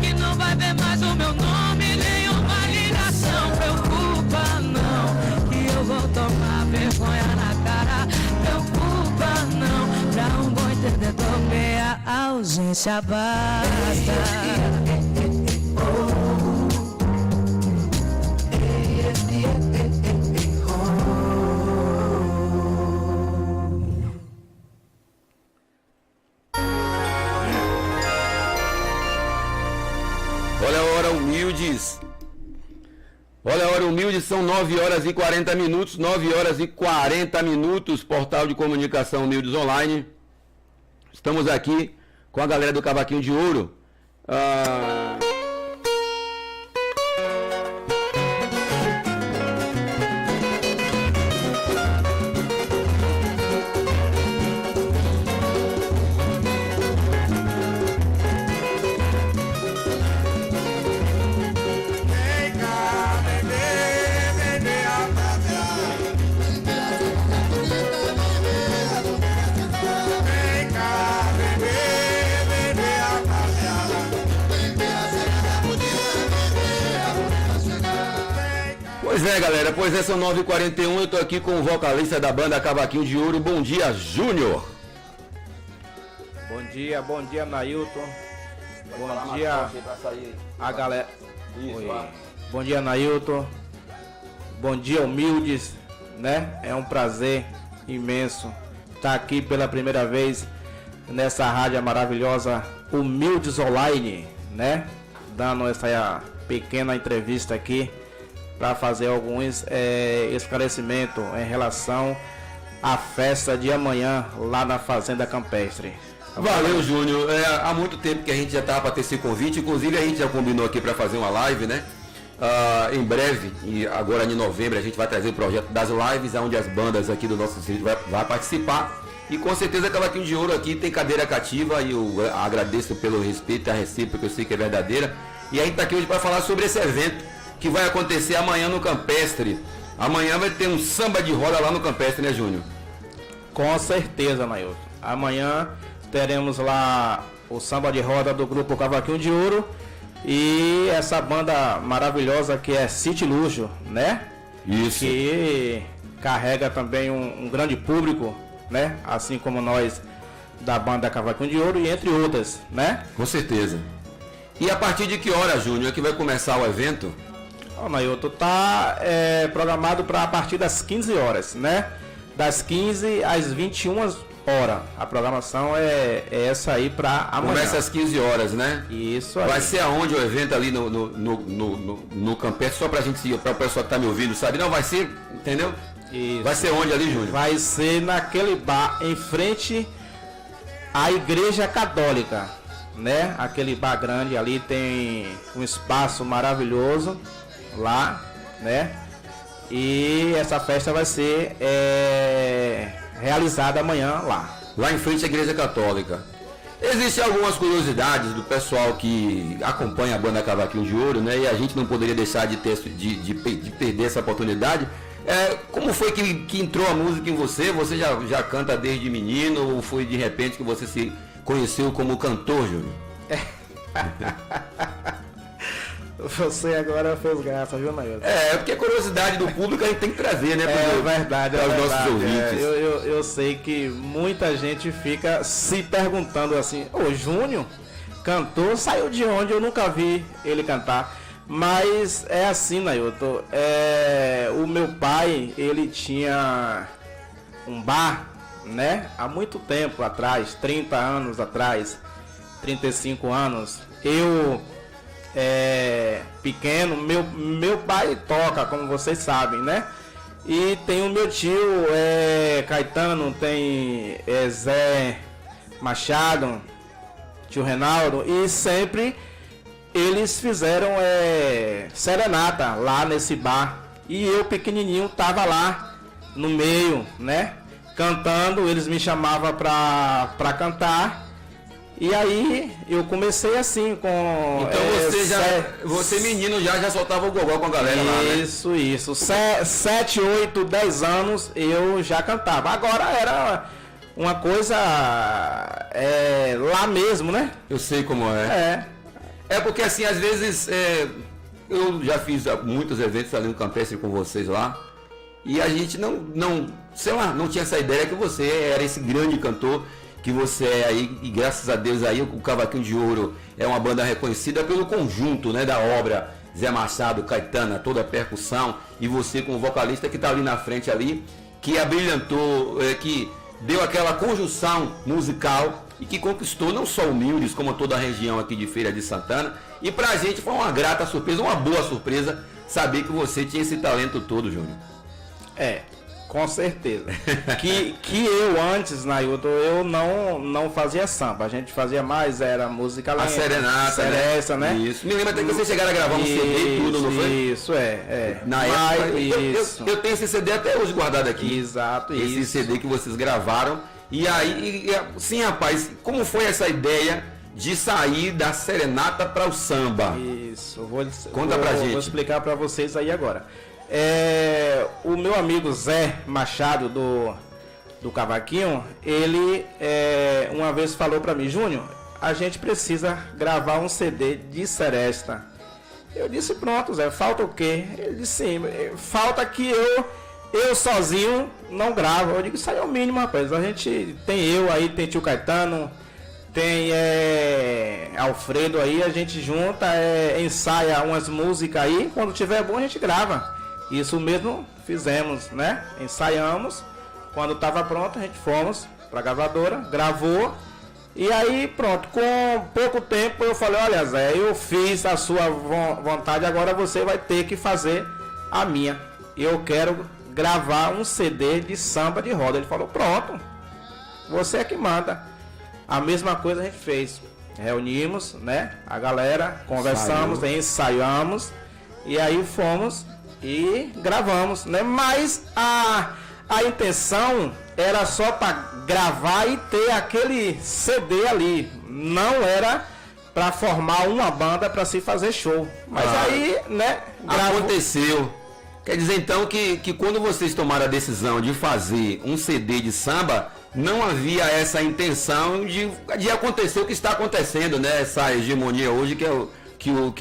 que não vai ver mais o meu nome, nenhuma ligação. Preocupa não, que eu vou tomar vergonha na cara. Preocupa não, pra um bom entendedor meia ausência basta. humildes. Olha a hora, humildes, são 9 horas e 40 minutos, 9 horas e 40 minutos, portal de comunicação Humildes Online. Estamos aqui com a galera do Cavaquinho de Ouro. Pois é, galera, pois é, são 9h41, eu tô aqui com o vocalista da banda Cavaquinho de Ouro. Bom dia, Júnior. Bom dia, Nailton. Bom dia a galera. Bom dia, Nailton. Bom dia, humildes, né? É um prazer imenso estar aqui pela primeira vez nessa rádio maravilhosa Humildes Online, né? Dando essa pequena entrevista aqui para fazer alguns esclarecimentos em relação à festa de amanhã lá na Fazenda Campestre. Valeu, Júnior. Há muito tempo que a gente já estava para ter esse convite, inclusive a gente já combinou aqui para fazer uma live, né? Em breve, e agora em novembro, a gente vai trazer o projeto das lives, onde as bandas aqui do nosso distrito vai participar. E com certeza Cavaquinho de Ouro aqui tem cadeira cativa, e eu agradeço pelo respeito e a recíproca, eu sei que é verdadeira. E a gente está aqui hoje para falar sobre esse evento que vai acontecer amanhã no Campestre. Amanhã vai ter um samba de roda lá no Campestre, né, Júnior? Com certeza, Nailton. Amanhã teremos lá o samba de roda do grupo Cavaquinho de Ouro e essa banda maravilhosa que é City Luxo, né? Isso. Que carrega também um grande público, né? Assim como nós da banda Cavaquinho de Ouro e entre outras, né? Com certeza. E a partir de que hora, Júnior, é que vai começar o evento? O Nailton tá programado para a partir das 15 horas, né? Das 15 às 21 horas. A programação é essa aí para amanhã. Começa às 15 horas, né? Isso aí. Vai ser aonde o evento ali no Campestre, só pra gente, para o pessoal que tá me ouvindo, sabe? Não, vai ser, entendeu? Isso. Vai ser onde ali, Júnior? Vai ser naquele bar em frente à Igreja Católica, né? Aquele bar grande ali, tem um espaço maravilhoso lá, né? E essa festa vai ser realizada amanhã lá. Lá em frente à Igreja Católica. Existem algumas curiosidades do pessoal que acompanha a banda Cavaquinho de Ouro, né? E a gente não poderia deixar de perder essa oportunidade. Como foi que entrou a música em você? Você já canta desde menino ou foi de repente que você se conheceu como cantor, Júnior? Você agora fez graça, viu, Nailton? Porque a curiosidade do público a gente tem que trazer, né? Verdade, para os nossos ouvintes. Eu sei que muita gente fica se perguntando assim, o Júnior, cantor, saiu de onde? Eu nunca vi ele cantar. Mas é assim, Nailton. O meu pai, ele tinha um bar, né? Há muito tempo atrás, 30 anos atrás, 35 anos. Eu... pequeno, meu pai toca, como vocês sabem, né? E tem o meu tio Caetano, tem Zé Machado, tio Reinaldo, e sempre eles fizeram serenata lá nesse bar. E eu pequenininho tava lá no meio, né? Cantando, eles me chamavam pra cantar. E aí eu comecei assim com... Então você menino já soltava o gogó com a galera lá, né? Isso. 7, 8, 10 anos eu já cantava. Agora era uma coisa lá mesmo, né? Eu sei como é. Porque assim, às vezes eu já fiz muitos eventos ali no Campestre com vocês lá. E a gente não tinha essa ideia que você era esse grande cantor que você é aí, e graças a Deus aí o Cavaquinho de Ouro é uma banda reconhecida pelo conjunto, né, da obra Zé Machado, Caetano, toda a percussão, e você como vocalista que está ali na frente ali, que abrilhantou, que deu aquela conjunção musical e que conquistou não só Humildes, como toda a região aqui de Feira de Santana. E pra gente foi uma grata surpresa, uma boa surpresa, saber que você tinha esse talento todo, Júnior. Com certeza. que eu antes, Nailton, eu não fazia samba. A gente fazia mais, era música lenta. A serenata, seresta, né? Isso. Me lembra até que vocês chegaram a gravar um CD e tudo, não foi? Isso, Na época, eu tenho esse CD até hoje guardado aqui. Exato, esse CD que vocês gravaram. E aí, sim, rapaz, como foi essa ideia de sair da serenata para o samba? Isso, Conta pra gente. Vou explicar para vocês aí agora. O meu amigo Zé Machado do Cavaquinho, ele uma vez falou para mim: Júnior, a gente precisa gravar um CD de seresta. Eu disse: pronto, Zé, falta o quê? Ele disse: sim, falta que eu sozinho não gravo. Eu digo: isso aí é o mínimo, rapaz. A gente tem tem tio Caetano, tem Alfredo aí, a gente junta, ensaia umas músicas aí, quando tiver bom a gente grava. Isso mesmo fizemos, né? Ensaiamos, quando estava pronto a gente fomos para a gravadora, gravou, e aí pronto, com pouco tempo eu falei: olha, Zé, eu fiz a sua vontade, agora você vai ter que fazer a minha. Eu quero gravar um CD de samba de roda. Ele falou: pronto, você é que manda. A mesma coisa a gente fez, reunimos, né, a galera, conversamos, ensaiamos, e aí fomos e gravamos, né? Mas a intenção era só para gravar e ter aquele CD ali, não era para formar uma banda para se fazer show. Mas aí, né, aconteceu. Quer dizer então que quando vocês tomaram a decisão de fazer um CD de samba, não havia essa intenção de acontecer o que está acontecendo, né? Essa hegemonia hoje que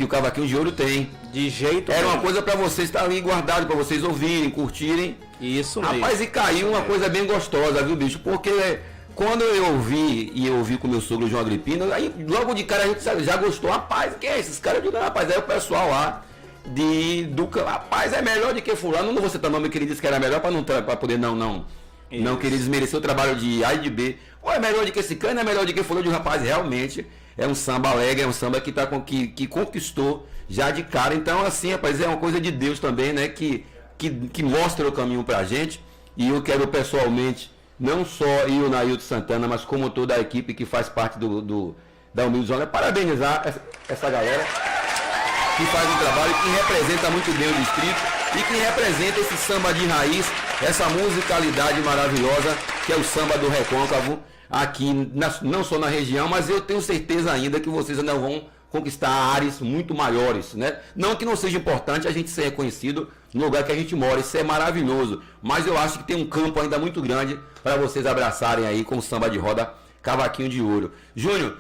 o Cavaquinho de Ouro tem. De jeito Era uma coisa para vocês estar ali guardado, para vocês ouvirem, curtirem. Isso mesmo. Rapaz, e caiu uma coisa bem gostosa, viu, bicho? Porque quando eu ouvi com meu sogro João Agripino, aí logo de cara a gente já gostou. Rapaz, quem é esses caras? Eu digo: rapaz, é o pessoal lá rapaz, é melhor do que fulano. Não vou citar nome que ele disse que era melhor para poder não querer desmerecer o trabalho de A e de B. Ou é melhor do que esse cano, é melhor do que fulano. De rapaz, realmente é um samba alegre, é um samba que conquistou já de cara. Então, assim, rapaz, é uma coisa de Deus também, né? Que mostra o caminho pra gente. E eu quero pessoalmente, não só eu, Nailton Santana, mas como toda a equipe que faz parte da Humildes Zona, parabenizar essa galera que faz um trabalho que representa muito bem o distrito e que representa esse samba de raiz, essa musicalidade maravilhosa que é o samba do Recôncavo aqui, não só na região, mas eu tenho certeza ainda que vocês ainda vão conquistar áreas muito maiores, né? Não que não seja importante a gente ser reconhecido no lugar que a gente mora, isso é maravilhoso, mas eu acho que tem um campo ainda muito grande para vocês abraçarem aí com o samba de roda Cavaquinho de Ouro. Júnior,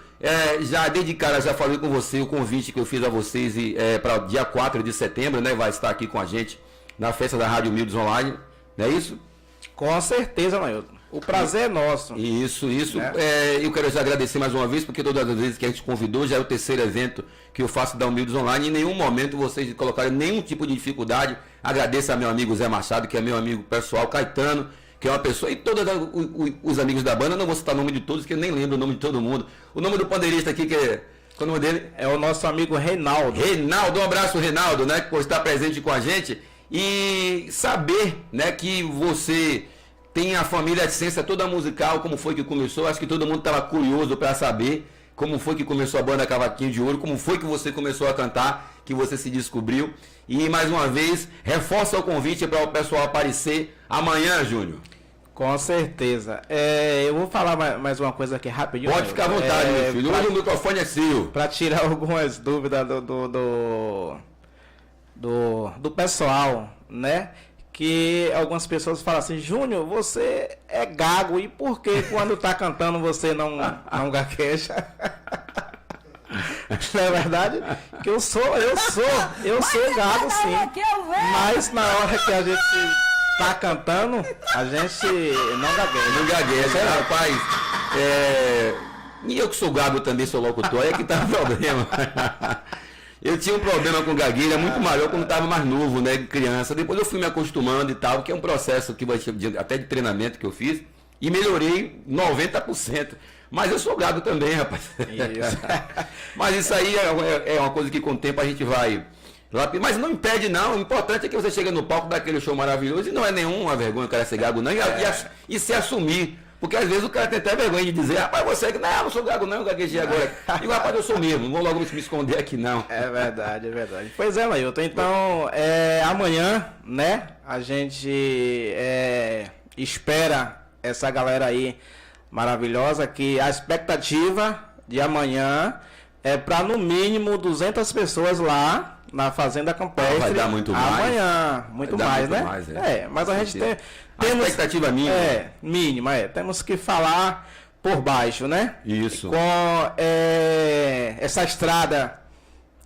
já desde cara já falei com você o convite que eu fiz a vocês para dia 4 de setembro, né? Vai estar aqui com a gente na festa da Rádio Humildes Online, não é isso? Com certeza, Nailton. O prazer é nosso. Isso. Eu quero já agradecer mais uma vez, porque todas as vezes que a gente convidou, já é o terceiro evento que eu faço da Humildes Online, e em nenhum momento vocês colocaram nenhum tipo de dificuldade. Agradeço a meu amigo Zé Machado, que é meu amigo pessoal, Caetano, que é uma pessoa, e todos os amigos da banda, não vou citar o nome de todos, que eu nem lembro o nome de todo mundo. O nome do pandeirista aqui, qual é o nome dele? É o nosso amigo Reinaldo. Um abraço, Reinaldo, né, por estar presente com a gente. E saber, né, que você tem a família de ciência toda musical, como foi que começou. Acho que todo mundo estava curioso para saber como foi que começou a banda Cavaquinho de Ouro, como foi que você começou a cantar, que você se descobriu. E mais uma vez, reforça o convite para o pessoal aparecer amanhã, Júnior. Com certeza. Eu vou falar mais uma coisa aqui rapidinho. Pode ficar à vontade, meu filho. Hoje o microfone é seu. Para tirar algumas dúvidas do pessoal, né? Que algumas pessoas falam assim: Júnior, você é gago, e por que quando tá cantando você não gagueja? Não é verdade? Que eu sou gago, sim. Mas na hora que a gente tá cantando, a gente não gagueja. Não gagueja, rapaz. E eu que sou gago também, sou locutor, é que tá o problema. Eu tinha um problema com gagueira muito maior quando estava mais novo, né, criança. Depois eu fui me acostumando e tal, que é um processo que vai até de treinamento que eu fiz. e melhorei 90%. Mas eu sou gago também, rapaz. Isso. Mas isso aí é uma coisa que com o tempo a gente vai... Mas não impede não, o importante é que você chega no palco daquele show maravilhoso e não é nenhuma vergonha o cara ser gago não, e se assumir. Porque às vezes o cara tem até vergonha de dizer, rapaz, você que não sou gago não, eu gaguejei agora. E rapaz, eu sou mesmo, não vou logo me esconder aqui não. É verdade, é verdade. Pois é, Lailton, então amanhã, né, a gente espera essa galera aí maravilhosa, que a expectativa de amanhã é para no mínimo 200 pessoas lá na Fazenda Campestre. Vai dar muito mais. Amanhã, muito mais, né? Mas a gente temos... A expectativa mínima. Mínima, temos que falar por baixo, né? Isso. Com essa estrada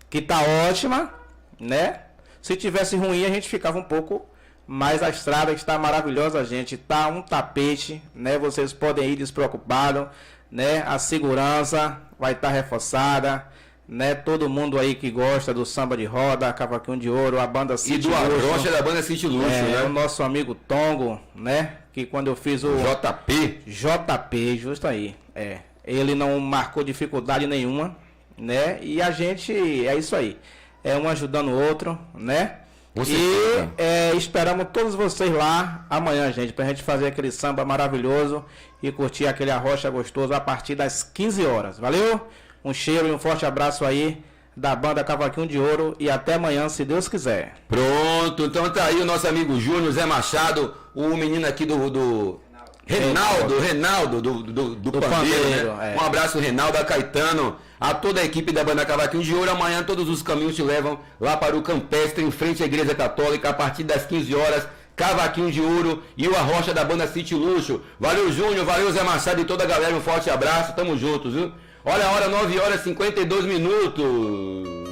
que tá ótima, né? Se tivesse ruim, a gente ficava um pouco... Mas a estrada está maravilhosa, gente. Tá um tapete, né? Vocês podem ir despreocupados, né? A segurança vai estar reforçada, né? Todo mundo aí que gosta do samba de roda, cavaquinho de ouro, a banda City Luxo. E do Arrocha da banda City Luxo, né? O nosso amigo Tongo, né? Que quando eu fiz o... JP, justo aí. Ele não marcou dificuldade nenhuma, né? E a gente, é isso aí. É um ajudando o outro, né? E esperamos todos vocês lá amanhã, gente, pra gente fazer aquele samba maravilhoso e curtir aquele arrocha gostoso a partir das 15 horas. Valeu? Um cheiro e um forte abraço aí da banda Cavaquinho de Ouro e até amanhã, se Deus quiser. Pronto, então tá aí o nosso amigo Júnior, Zé Machado, o menino aqui do Reinaldo, do Pandeiro, né? Um abraço, Reinaldo, a Caetano, a toda a equipe da banda Cavaquinho de Ouro. Amanhã todos os caminhos te levam lá para o Campestre, em frente à Igreja Católica, a partir das 15 horas, Cavaquinho de Ouro e o Arrocha da banda City Luxo. Valeu, Júnior, valeu, Zé Machado e toda a galera, um forte abraço, tamo juntos, viu? Olha a hora, 9 horas e 52 minutos.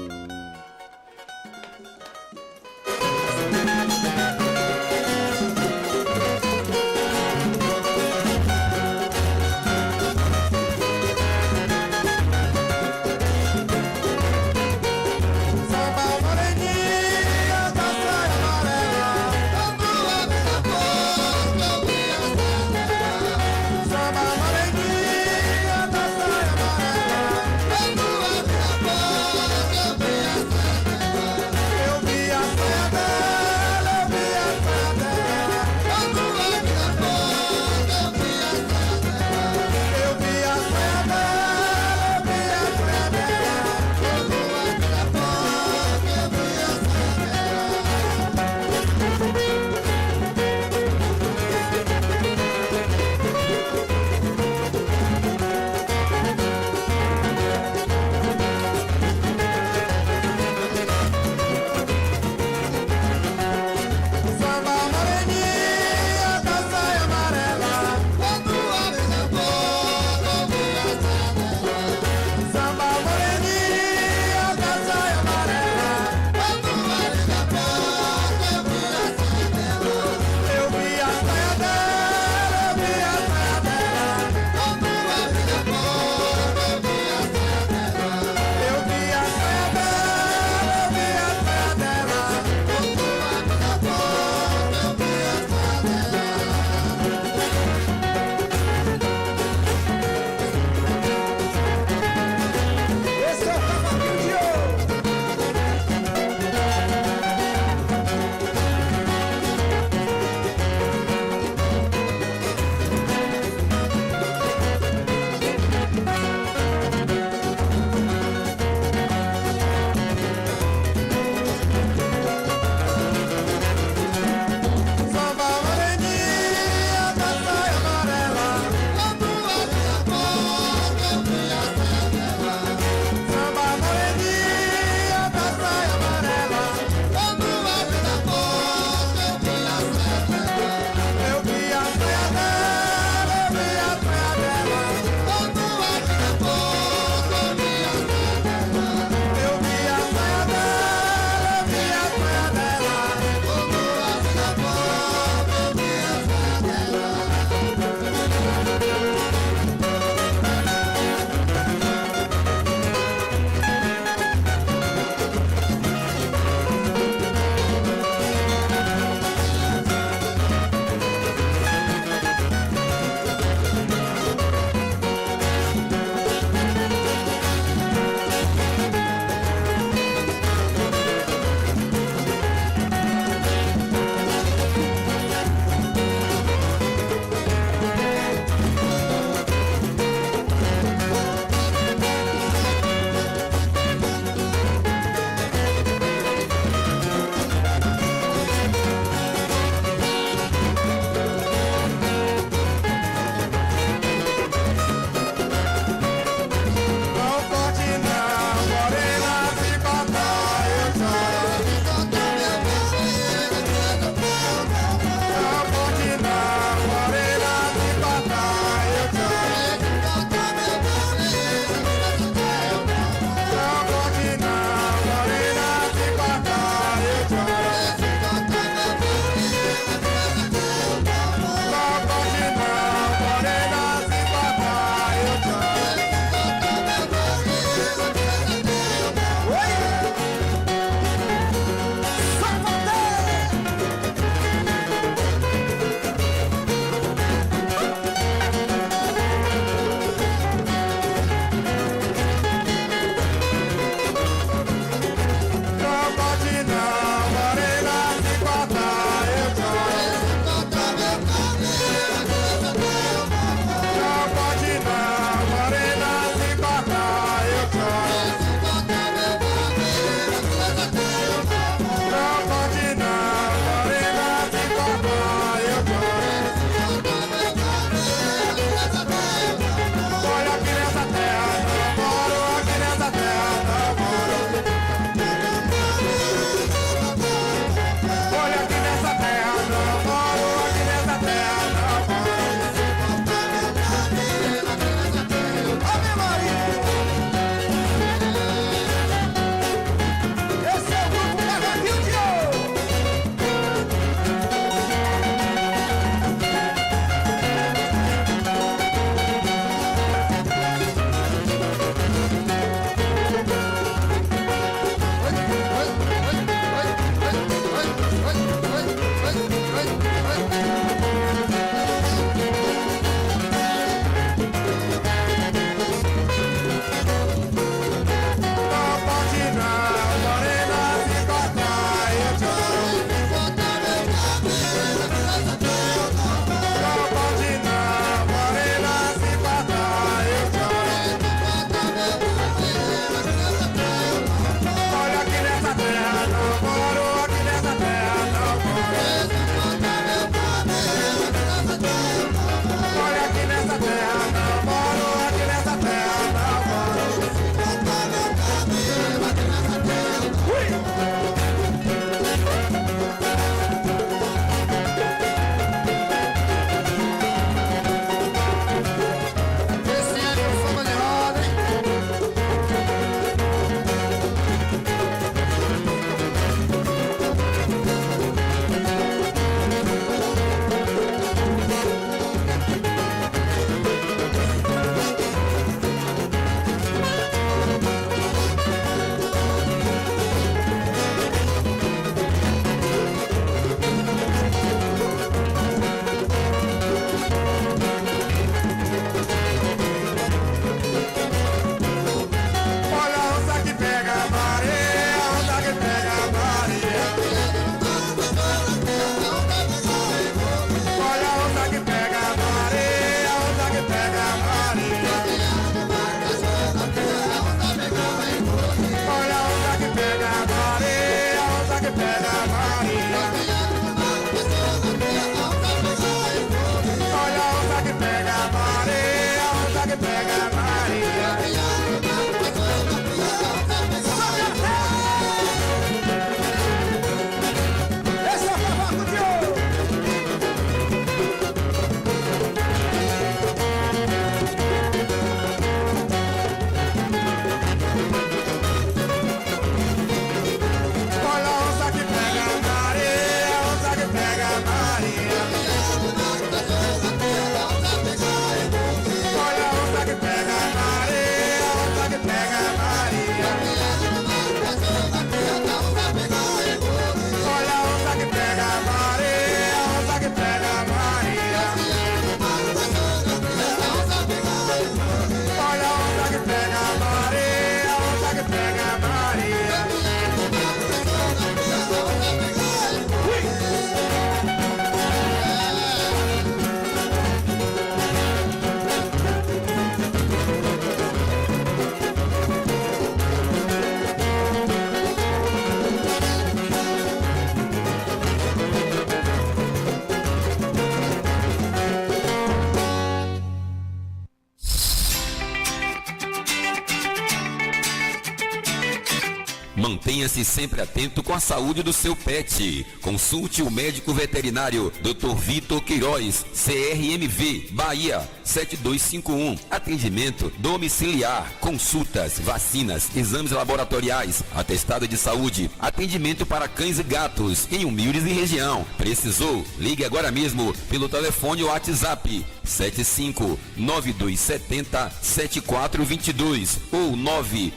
Mantenha-se sempre atento com a saúde do seu pet. Consulte o médico veterinário Dr. Vitor Queiroz, CRMV, Bahia, 7251. Atendimento domiciliar, consultas, vacinas, exames laboratoriais, atestado de saúde, atendimento para cães e gatos em Humildes e região. Precisou? Ligue agora mesmo pelo telefone WhatsApp 7592707422 ou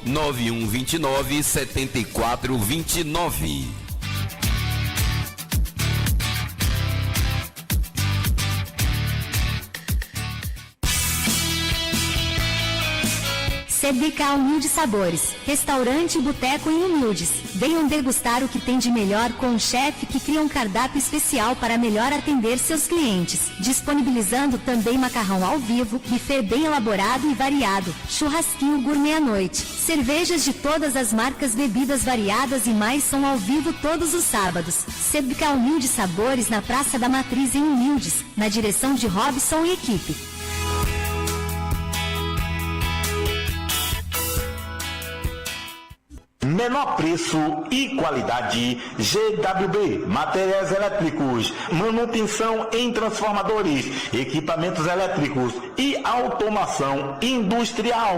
991297429. CBK Humildes Sabores, restaurante e boteco em Humildes. Venham degustar o que tem de melhor com um chefe que cria um cardápio especial para melhor atender seus clientes. Disponibilizando também macarrão ao vivo, buffet bem elaborado e variado, churrasquinho gourmet à noite. Cervejas de todas as marcas, bebidas variadas e mais são ao vivo todos os sábados. CBK Humildes Sabores na Praça da Matriz em Humildes, na direção de Robson e equipe. Menor preço e qualidade. GWB, materiais elétricos, manutenção em transformadores, equipamentos elétricos e automação industrial.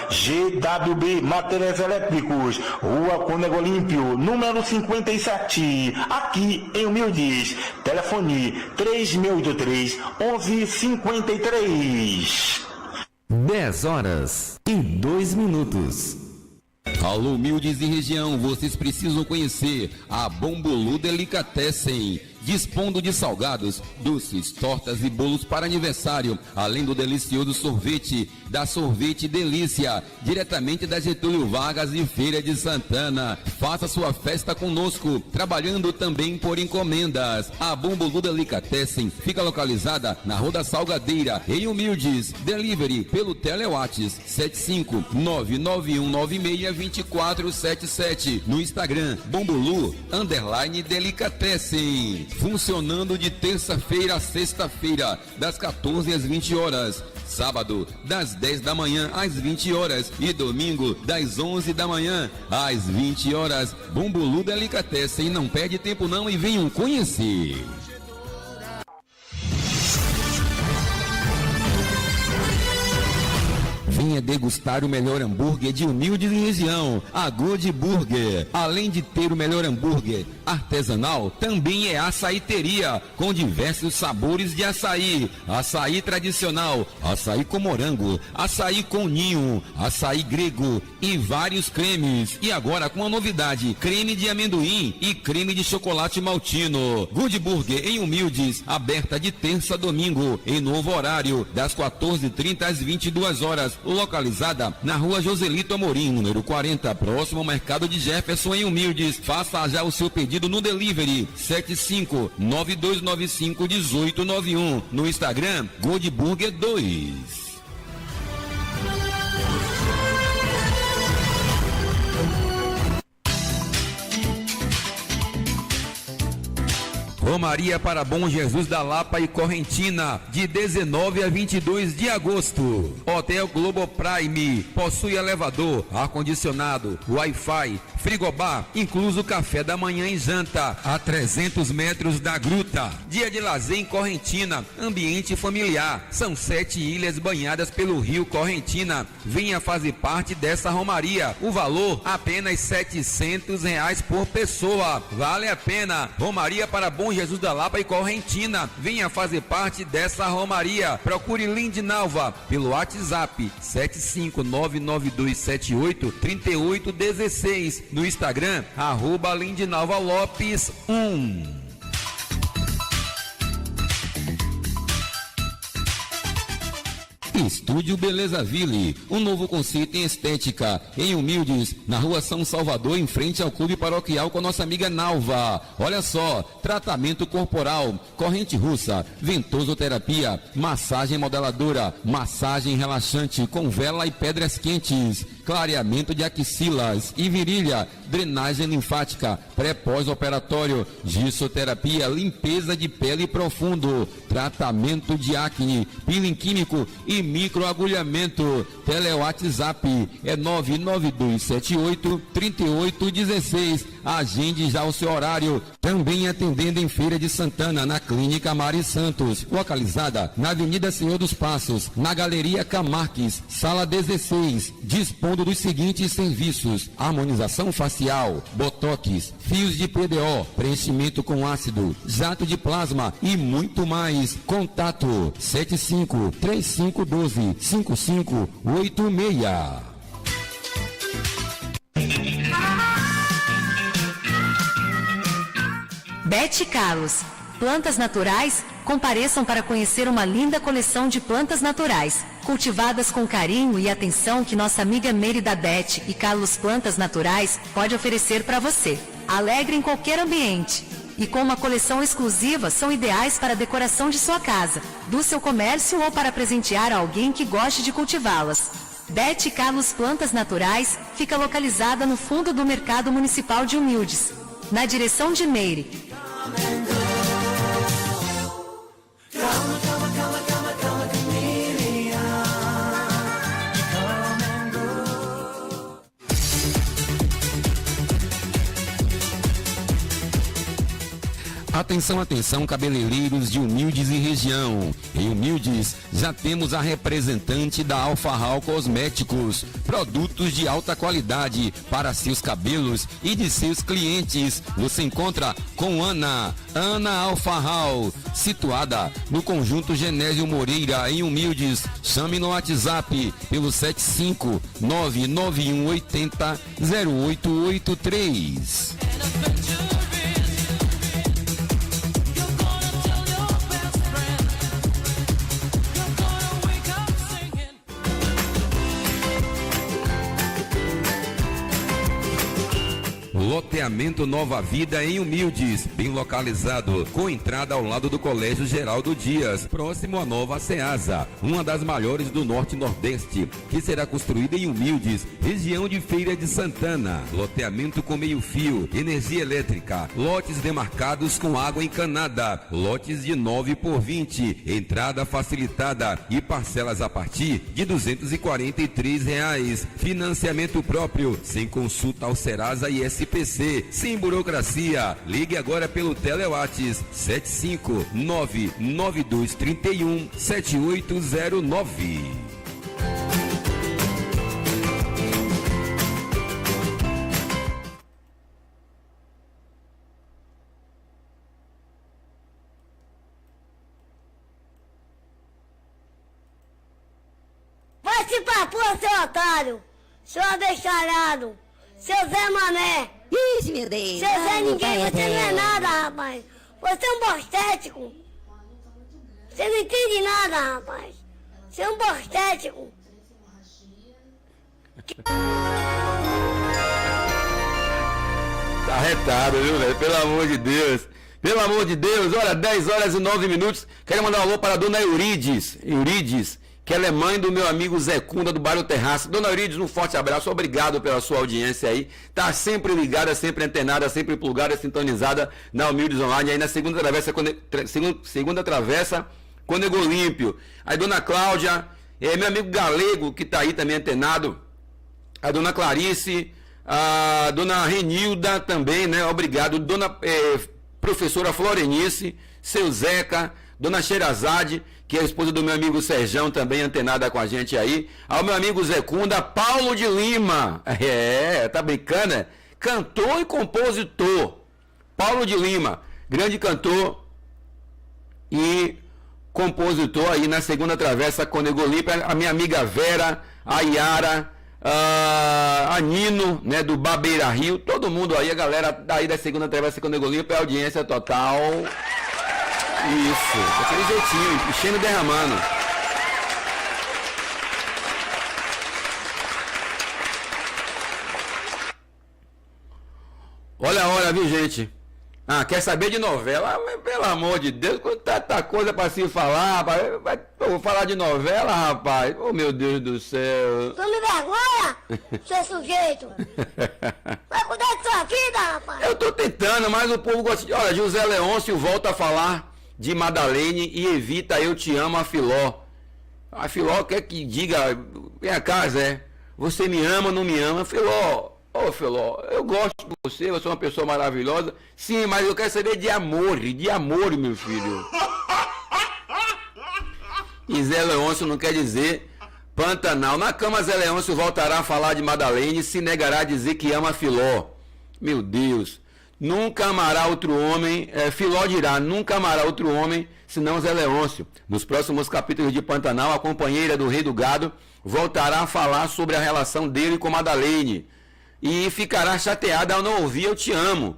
GWB, materiais elétricos, Rua Cônego Olímpio, número 57, aqui em Humildes. Telefone 3683-1153. 10h02. Alô, Humildes e região, vocês precisam conhecer a Bombolu Delicatessen. Dispondo de salgados, doces, tortas e bolos para aniversário, além do delicioso sorvete da Sorvete Delícia, diretamente da Getúlio Vargas e Feira de Santana. Faça sua festa conosco, trabalhando também por encomendas. A Bombolu Delicatessen fica localizada na Rua da Salgadeira, em Humildes. Delivery pelo Telewatts 75991962477. No Instagram, Bombolu_Delicatessen. Funcionando de terça-feira a sexta-feira, das 14 às 20 horas. Sábado, das 10 da manhã às 20 horas. E domingo, das 11 da manhã às 20 horas. Bombolu Delicatessen. Não perde tempo não e venham conhecer. Venha degustar o melhor hambúrguer de Humildes e região, a Good Burger. Além de ter o melhor hambúrguer artesanal, também é açaiteria, com diversos sabores de açaí. Açaí tradicional, açaí com morango, açaí com ninho, açaí grego e vários cremes. E agora com a novidade, creme de amendoim e creme de chocolate maltino. Good Burger em Humildes, aberta de terça a domingo, em novo horário, das 14h30 às 22 horas. Localizada na Rua Joselito Amorim, número 40, próximo ao Mercado de Jefferson, em Humildes. Faça já o seu pedido no delivery 7592951891. No Instagram, Good Burger 2. Romaria para Bom Jesus da Lapa e Correntina, de 19 a 22 de agosto. Hotel Globo Prime, possui elevador, ar-condicionado, Wi-Fi, frigobar, incluso café da manhã e janta, a 300 metros da gruta. Dia de lazer em Correntina, ambiente familiar. São 7 ilhas banhadas pelo rio Correntina. Venha fazer parte dessa romaria. O valor apenas R$700 por pessoa. Vale a pena. Romaria para Bom Jesus da Lapa e Correntina. Venha fazer parte dessa romaria. Procure Lindinalva pelo WhatsApp 75992783816. No Instagram, @LindinalvaLopes1. Estúdio Beleza Ville, um novo conceito em estética, em Humildes, na Rua São Salvador, em frente ao Clube Paroquial, com a nossa amiga Nalva. Olha só, tratamento corporal, corrente russa, ventosoterapia, massagem modeladora, massagem relaxante com vela e pedras quentes, clareamento de axilas e virilha, drenagem linfática, pré-pós-operatório, gissoterapia, limpeza de pele profundo, tratamento de acne, peeling químico e microagulhamento. Tele-WhatsApp é 99278-3816. Agende já o seu horário. Também atendendo em Feira de Santana, na Clínica Mari Santos, localizada na Avenida Senhor dos Passos, na Galeria Camarques, sala 16, dispondo dos seguintes serviços: harmonização facial, botox, fios de PDO, preenchimento com ácido, jato de plasma e muito mais. Contato 75-3512-5586. Bete Carlos, plantas naturais? Compareçam para conhecer uma linda coleção de plantas naturais, cultivadas com carinho e atenção que nossa amiga Mérida Bete e Carlos Plantas Naturais pode oferecer para você. Alegre em qualquer ambiente. E com uma coleção exclusiva, são ideais para a decoração de sua casa, do seu comércio ou para presentear alguém que goste de cultivá-las. Bete Carlos Plantas Naturais fica localizada no fundo do Mercado Municipal de Humildes, na direção de Meire. Atenção, atenção, cabeleireiros de Humildes e região. Em Humildes, já temos a representante da Alfarral Cosméticos. Produtos de alta qualidade para seus cabelos e de seus clientes. Você encontra com Ana Alfarral, situada no Conjunto Genésio Moreira, em Humildes. Chame no WhatsApp pelo 75991800883. Loteamento Nova Vida em Humildes, bem localizado, com entrada ao lado do Colégio Geraldo Dias, próximo à nova Ceasa, uma das maiores do Norte e Nordeste, que será construída em Humildes, região de Feira de Santana. Loteamento com meio-fio, energia elétrica, lotes demarcados com água encanada, lotes de 9 por 20, entrada facilitada e parcelas a partir de R$ 243. Financiamento próprio, sem consulta ao Serasa e SPC, sem burocracia. Ligue agora pelo Telewatts 75992317809. Vai se pra porra, seu otário! Seu abestalhado! Seu Zé Mané! Ixi, meu Deus! Seu Zé Ninguém, você não é nada, rapaz! Você é um bostético! Você não entende nada, rapaz! Você é um bostético! Tá retado, viu, velho? Pelo amor de Deus! Pelo amor de Deus! Olha, 10 horas e 9 minutos. Quero mandar um alô para a dona Eurides, que ela é mãe do meu amigo Zé Cunda, do bairro Terraço. Dona Eurides, um forte abraço, obrigado pela sua audiência aí. Tá sempre ligada, sempre antenada, sempre plugada, sintonizada na Humildes Online, aí na segunda travessa, Cônego Olímpio. Aí Dona Cláudia, meu amigo Galego, que tá aí também antenado. A Dona Clarice, a Dona Renilda também, né? Obrigado. Dona Professora Florenice, seu Zeca, Dona Xerazade, que é a esposa do meu amigo Serjão, também antenada com a gente aí. Ao meu amigo Zé Cunda, Paulo de Lima. Tá brincando, né? Cantor e compositor. Paulo de Lima, grande cantor e compositor aí na segunda travessa Cônego Olímpio. A minha amiga Vera, a Yara, a Nino, né, do Babeira Rio. Todo mundo aí, a galera daí da segunda travessa Cônego Olímpio, é audiência total. Isso, daquele jeitinho, enchendo, derramando. Olha a hora, viu, gente? Ah, quer saber de novela? Mas, pelo amor de Deus, quando tanta coisa pra se falar, rapaz. Eu vou falar de novela, rapaz. Oh, meu Deus do céu. Tu me vergonha, seu sujeito? Vai cuidar de sua vida, rapaz. Eu tô tentando, mas o povo gosta de... Olha, José Leôncio volta a falar de Madalene e evita Eu Te Amo a Filó. A Filó quer que diga, vem cá, Zé, você me ama ou não me ama? Filó, ô Filó, eu gosto de você é uma pessoa maravilhosa. Sim, mas eu quero saber de amor, meu filho. E Zé Leôncio não quer dizer Pantanal. Na cama, Zé Leôncio voltará a falar de Madalene e se negará a dizer que ama Filó. Meu Deus. Nunca amará outro homem, Filó dirá, nunca amará outro homem, senão Zé Leôncio. Nos próximos capítulos de Pantanal, a companheira do Rei do Gado voltará a falar sobre a relação dele com Madalene. E ficará chateada ao não ouvir Eu Te Amo.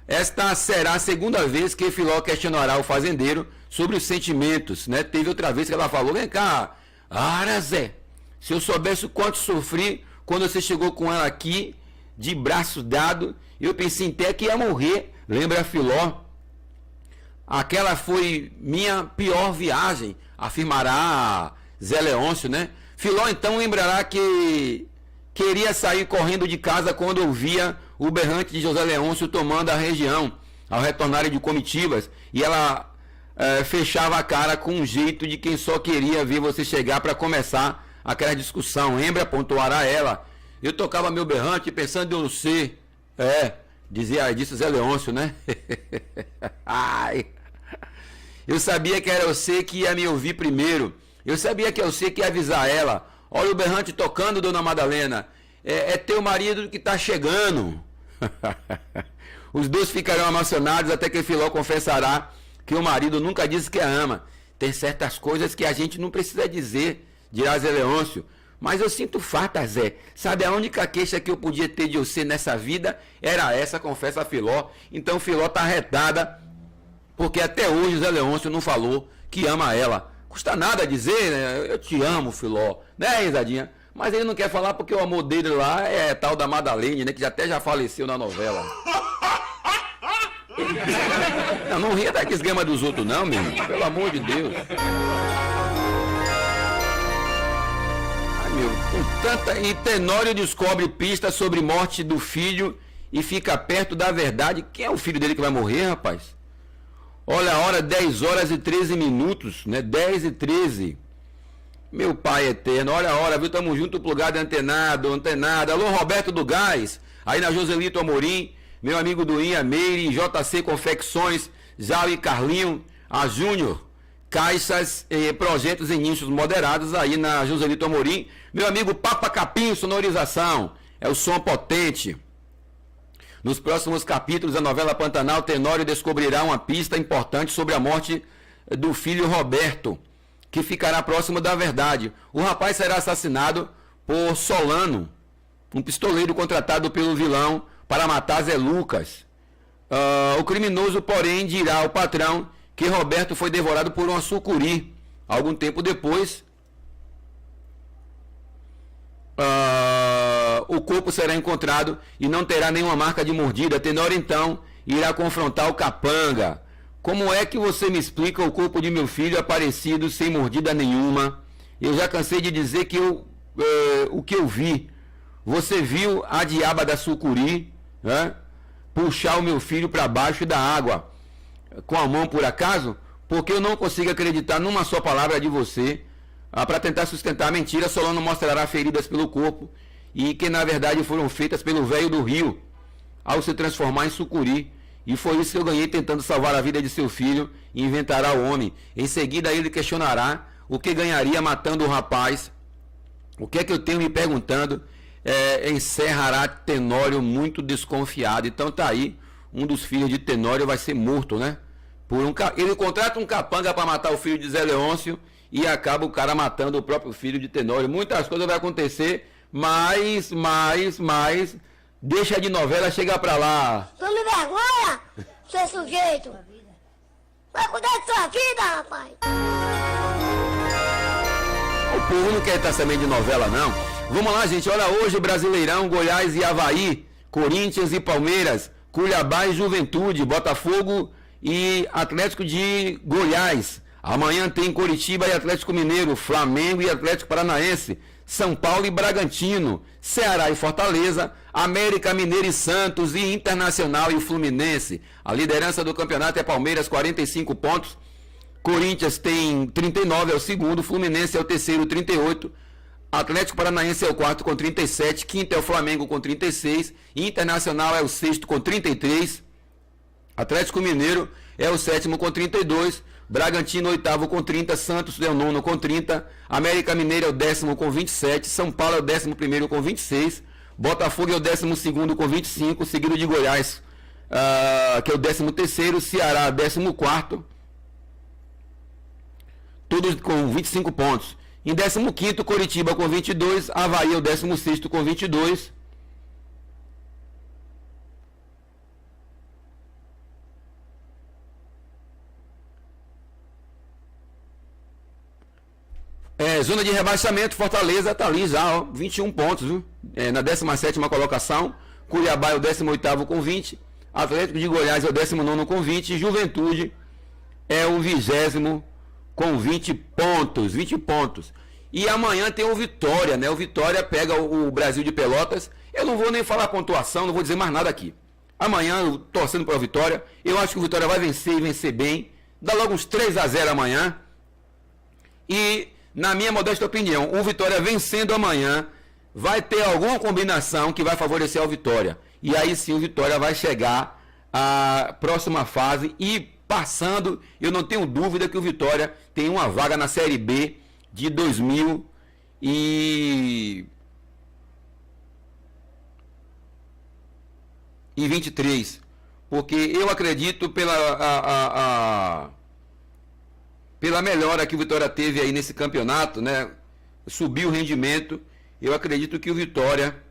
Esta será a segunda vez que Filó questionará o fazendeiro sobre os sentimentos, né? Teve outra vez que ela falou, vem cá, Zé, se eu soubesse o quanto sofri quando você chegou com ela aqui, de braço dado, eu pensei até que ia morrer. Lembra Filó? Aquela foi minha pior viagem, afirmará Zé Leôncio, né? Filó então lembrará que queria sair correndo de casa quando ouvia o berrante de José Leôncio tomando a região, ao retornarem de comitivas, e ela fechava a cara com um jeito de quem só queria ver você chegar para começar aquela discussão. Lembra? Pontuará ela. Eu tocava meu berrante pensando em você. Disse Zé Leôncio, né? Ai. Eu sabia que era você que ia me ouvir primeiro. Eu sabia que é você que ia avisar ela. Olha o berrante tocando, dona Madalena. É teu marido que tá chegando. Os dois ficarão emocionados até que Filó confessará que o marido nunca disse que a ama. Tem certas coisas que a gente não precisa dizer, dirá Zé Leôncio. Mas eu sinto farta, Zé. Sabe, a única queixa que eu podia ter de você nessa vida era essa, confessa Filó. Então Filó tá arretada, porque até hoje Zé Leôncio não falou que ama ela. Custa nada dizer, né? Eu te amo, Filó. Né, Risadinha? Mas ele não quer falar porque o amor dele lá é tal da Madalene, né? Que até já faleceu na novela. Não ria daquele esquema dos outros, não, meu irmão. Pelo amor de Deus. E Tenório descobre pistas sobre morte do filho e fica perto da verdade. Quem é o filho dele que vai morrer, rapaz? Olha a hora, 10 horas e 13 minutos, né? 10 e 13. Meu pai eterno, olha a hora, viu? Tamo junto, plugado, antenado. Alô, Roberto do Gás, aí na Joselito Amorim, meu amigo do Inha Meire, JC Confecções, Jal e Carlinho, a Júnior, Caixas, projetos em nichos moderados aí na Joselito Amorim. Meu amigo Papa Capim, sonorização, é o som potente. Nos próximos capítulos da novela Pantanal, Tenório descobrirá uma pista importante sobre a morte do filho Roberto, que ficará próximo da verdade. O rapaz será assassinado por Solano, um pistoleiro contratado pelo vilão para matar Zé Lucas. O criminoso, porém, dirá ao patrão que Roberto foi devorado por uma sucuri. Algum tempo depois, o corpo será encontrado e não terá nenhuma marca de mordida. Tenório, então, irá confrontar o capanga. Como é que você me explica o corpo de meu filho aparecido sem mordida nenhuma? Eu já cansei de dizer que o que eu vi. Você viu a diaba da sucuri, né, puxar o meu filho para baixo da água com a mão por acaso? Porque eu não consigo acreditar numa só palavra de você. Para tentar sustentar a mentira, Solano mostrará feridas pelo corpo e que na verdade foram feitas pelo velho do rio ao se transformar em sucuri. E foi isso que eu ganhei tentando salvar a vida de seu filho, e inventará o homem. Em seguida ele questionará o que ganharia matando o rapaz. O que é que eu tenho me perguntando? Encerrará Tenório muito desconfiado. Então tá aí, um dos filhos de Tenório vai ser morto, né? Ele contrata um capanga para matar o filho de Zé Leôncio e acaba o cara matando o próprio filho de Tenório. Muitas coisas vão acontecer, mas deixa de novela, chega pra lá. Tu me vergonha, seu sujeito? Vai cuidar de sua vida, rapaz. O povo não quer estar sabendo de novela, não. Vamos lá, gente. Olha, hoje Brasileirão, Goiás e Avaí, Corinthians e Palmeiras, Cuiabá e Juventude, Botafogo e Atlético de Goiás. Amanhã tem Coritiba e Atlético Mineiro, Flamengo e Atlético Paranaense, São Paulo e Bragantino, Ceará e Fortaleza, América Mineiro e Santos e Internacional e Fluminense. A liderança do campeonato é Palmeiras, 45 pontos. Corinthians tem 39, é o segundo. Fluminense é o terceiro, 38. Atlético Paranaense é o quarto com 37. Quinto é o Flamengo com 36. Internacional é o sexto com 33. Atlético Mineiro é o sétimo com 32. Bragantino, oitavo com 30. Santos é o nono com 30. América Mineiro é o décimo com 27. São Paulo é o 11º com 26. Botafogo é o 12º com 25. Seguido de Goiás, que é o 13º. Ceará, 14º. Todos com 25 pontos. Em 15º, Coritiba com 22. Avaí é o 16º com 22. Zona de rebaixamento, Fortaleza está ali já, ó, 21 pontos, viu? Na 17ª colocação. Cuiabá é o 18º com 20. Atlético de Goiás é o 19º com 20. Juventude é o 20º com 20 pontos. 20 pontos. E amanhã tem o Vitória, né? O Vitória pega o Brasil de Pelotas. Eu não vou nem falar pontuação, não vou dizer mais nada aqui. Amanhã, eu torcendo para o Vitória, eu acho que o Vitória vai vencer e vencer bem. Dá logo uns 3-0 amanhã. E, na minha modesta opinião, o Vitória vencendo amanhã vai ter alguma combinação que vai favorecer ao Vitória. E aí sim o Vitória vai chegar à próxima fase e passando, eu não tenho dúvida que o Vitória tem uma vaga na Série B de 2023. Porque eu acredito pela melhora que o Vitória teve aí nesse campeonato, né? Subiu o rendimento. Eu acredito que o Vitória,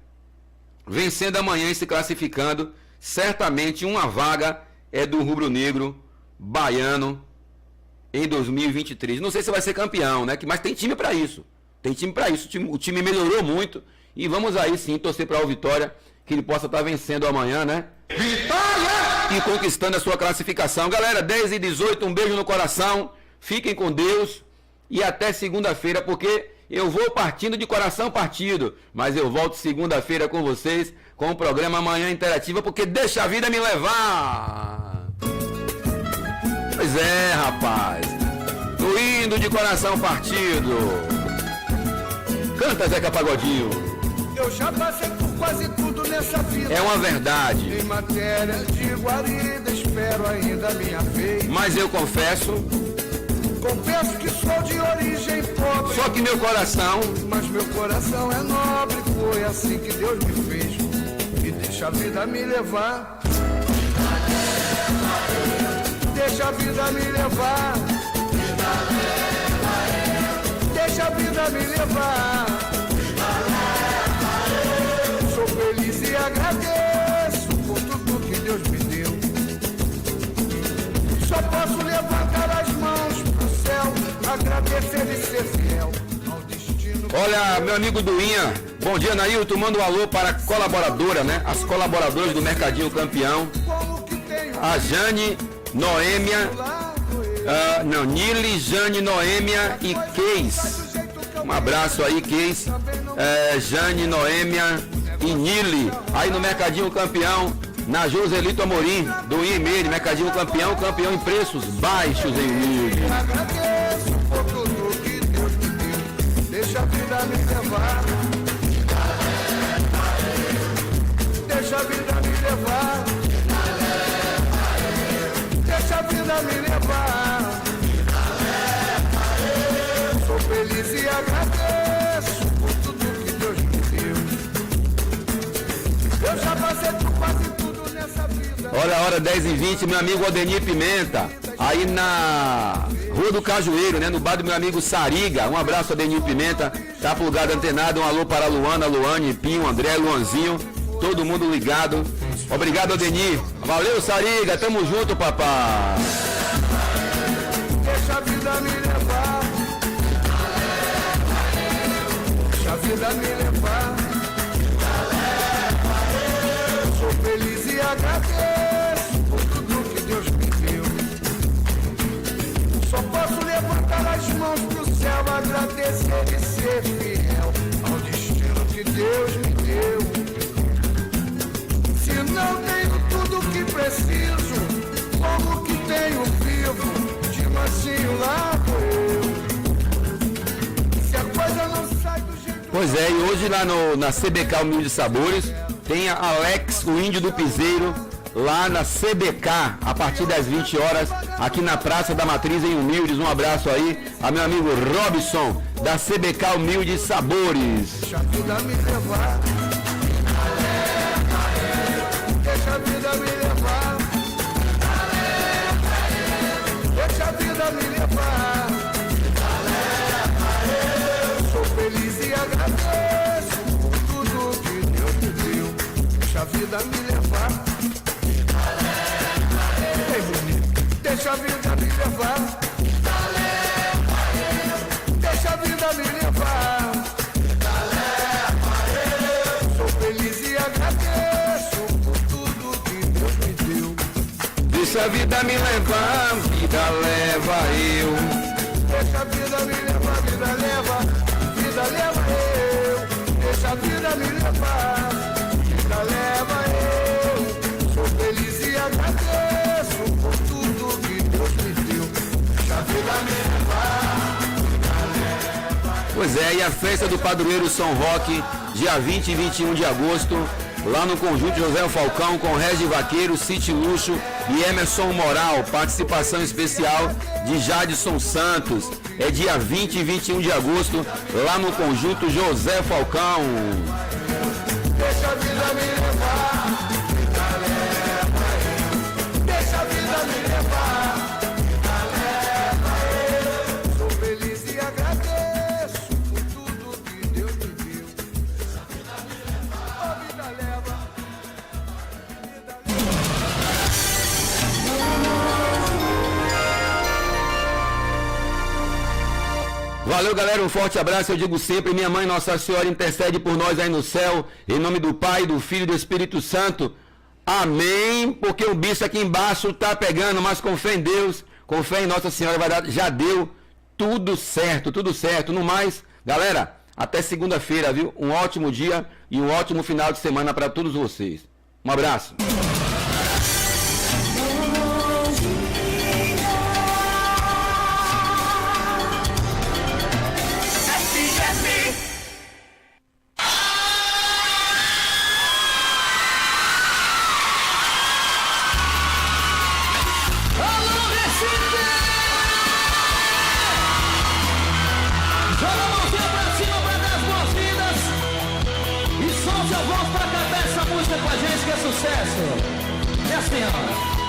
vencendo amanhã e se classificando, certamente uma vaga é do rubro-negro baiano em 2023. Não sei se vai ser campeão, né? Mas tem time para isso. Tem time para isso. O time melhorou muito e vamos aí sim torcer para o Vitória que ele possa estar vencendo amanhã, né? Vitória! E conquistando a sua classificação. Galera, 10h18, um beijo no coração. Fiquem com Deus e até segunda-feira, porque eu vou partindo de coração partido, mas eu volto segunda-feira com vocês com o programa Manhã Interativa, porque deixa a vida me levar. Pois é, rapaz. Tô indo de coração partido. Canta, Zeca Pagodinho. Eu já passei por quase tudo nessa vida. É uma verdade. Em matéria de guarida, espero ainda a minha vez. Mas eu confesso que sou de origem pobre. Só que meu coração. Mas meu coração é nobre. Foi assim que Deus me fez. E deixa a vida me levar. Deixa a vida me levar. Deixa a vida me levar. Sou feliz e agradeço por tudo que Deus me deu. Só posso levantar as mãos pro céu, agradecer e ser fiel ao destino. Olha, meu amigo Duinha, bom dia, Nailton, manda um alô para a colaboradora, né? As colaboradoras do Mercadinho Campeão. A Jane, Noêmia, Nili, Jane, Noêmia e Keis. Um abraço aí, Keis, Jane, Noêmia e Nili, aí no Mercadinho Campeão. Na Joselito Amorim, do IMED, Mercadinho Campeão, campeão em preços baixos em humilde. Agradeço por tudo que Deus me deu. Deixa a vida me levar. Deixa a vida me levar. Deixa a vida me levar. Sou feliz e agradeço por tudo que Deus me deu. Eu já passei por quase tudo. Olha a hora 10h20, meu amigo Aldenir Pimenta, aí na Rua do Cajueiro, né? No bar do meu amigo Sariga. Um abraço, Aldenir Pimenta, tá plugado, antenado. Um alô para a Luana, Luane, Pinho, André, Luanzinho, todo mundo ligado. Obrigado, Aldenir. Valeu, Sariga, tamo junto, papai. Deixa a vida me levar. Deixa a vida me levar. Sou feliz e agradeço. agradecer e ser fiel ao destino que Deus me deu. Se não tenho tudo que preciso, como que tenho vivo, de mansinho lá vou eu. Se a coisa não sai do jeito... Pois é, e hoje lá na CBK Humildes Sabores, tem a Alex, o índio do piseiro, lá na CBK, a partir das 20 horas, aqui na Praça da Matriz, em Humildes. Um abraço aí a meu amigo Robson, da CBK Humildes Sabores. Deixa a vida me levar, deixa a vida me levar, deixa a vida me levar. Sou feliz e agradeço por tudo que Deus me deu. Deixa a vida me levar, deixa a vida me levar, deixa a vida me levar. Sou feliz e agradeço por tudo que Deus me deu. Deixa a vida me levar, vida leva eu. Deixa a vida me levar, vida leva eu. Deixa a vida me levar, vida leva eu. Sou feliz e agradeço por tudo que Deus me deu. Deixa a vida me levar, vida leva eu. Pois é, e a festa do padroeiro São Roque, dia 20 e 21 de agosto, lá no Conjunto José Falcão, com Regi Vaqueiro, City Luxo e Emerson Moral. Participação especial de Jadson Santos. É dia 20 e 21 de agosto, lá no Conjunto José Falcão. Deixa a vida me levar, vida leva eu. Deixa a vida me levar, vida leva eu. Sou feliz e agradeço por tudo que Deus me deu. Deixa a vida me levar, oh, vida leva, vida leva. Valeu, galera, um forte abraço. Eu digo sempre, minha mãe Nossa Senhora intercede por nós aí no céu, em nome do Pai, do Filho e do Espírito Santo. Amém. Porque o bicho aqui embaixo tá pegando, mas com fé em Deus, com fé em Nossa Senhora, vai dar, já deu tudo certo, tudo certo. No mais, galera, até segunda-feira, viu? Um ótimo dia e um ótimo final de semana para todos vocês. Um abraço. Sucesso! É assim, ó.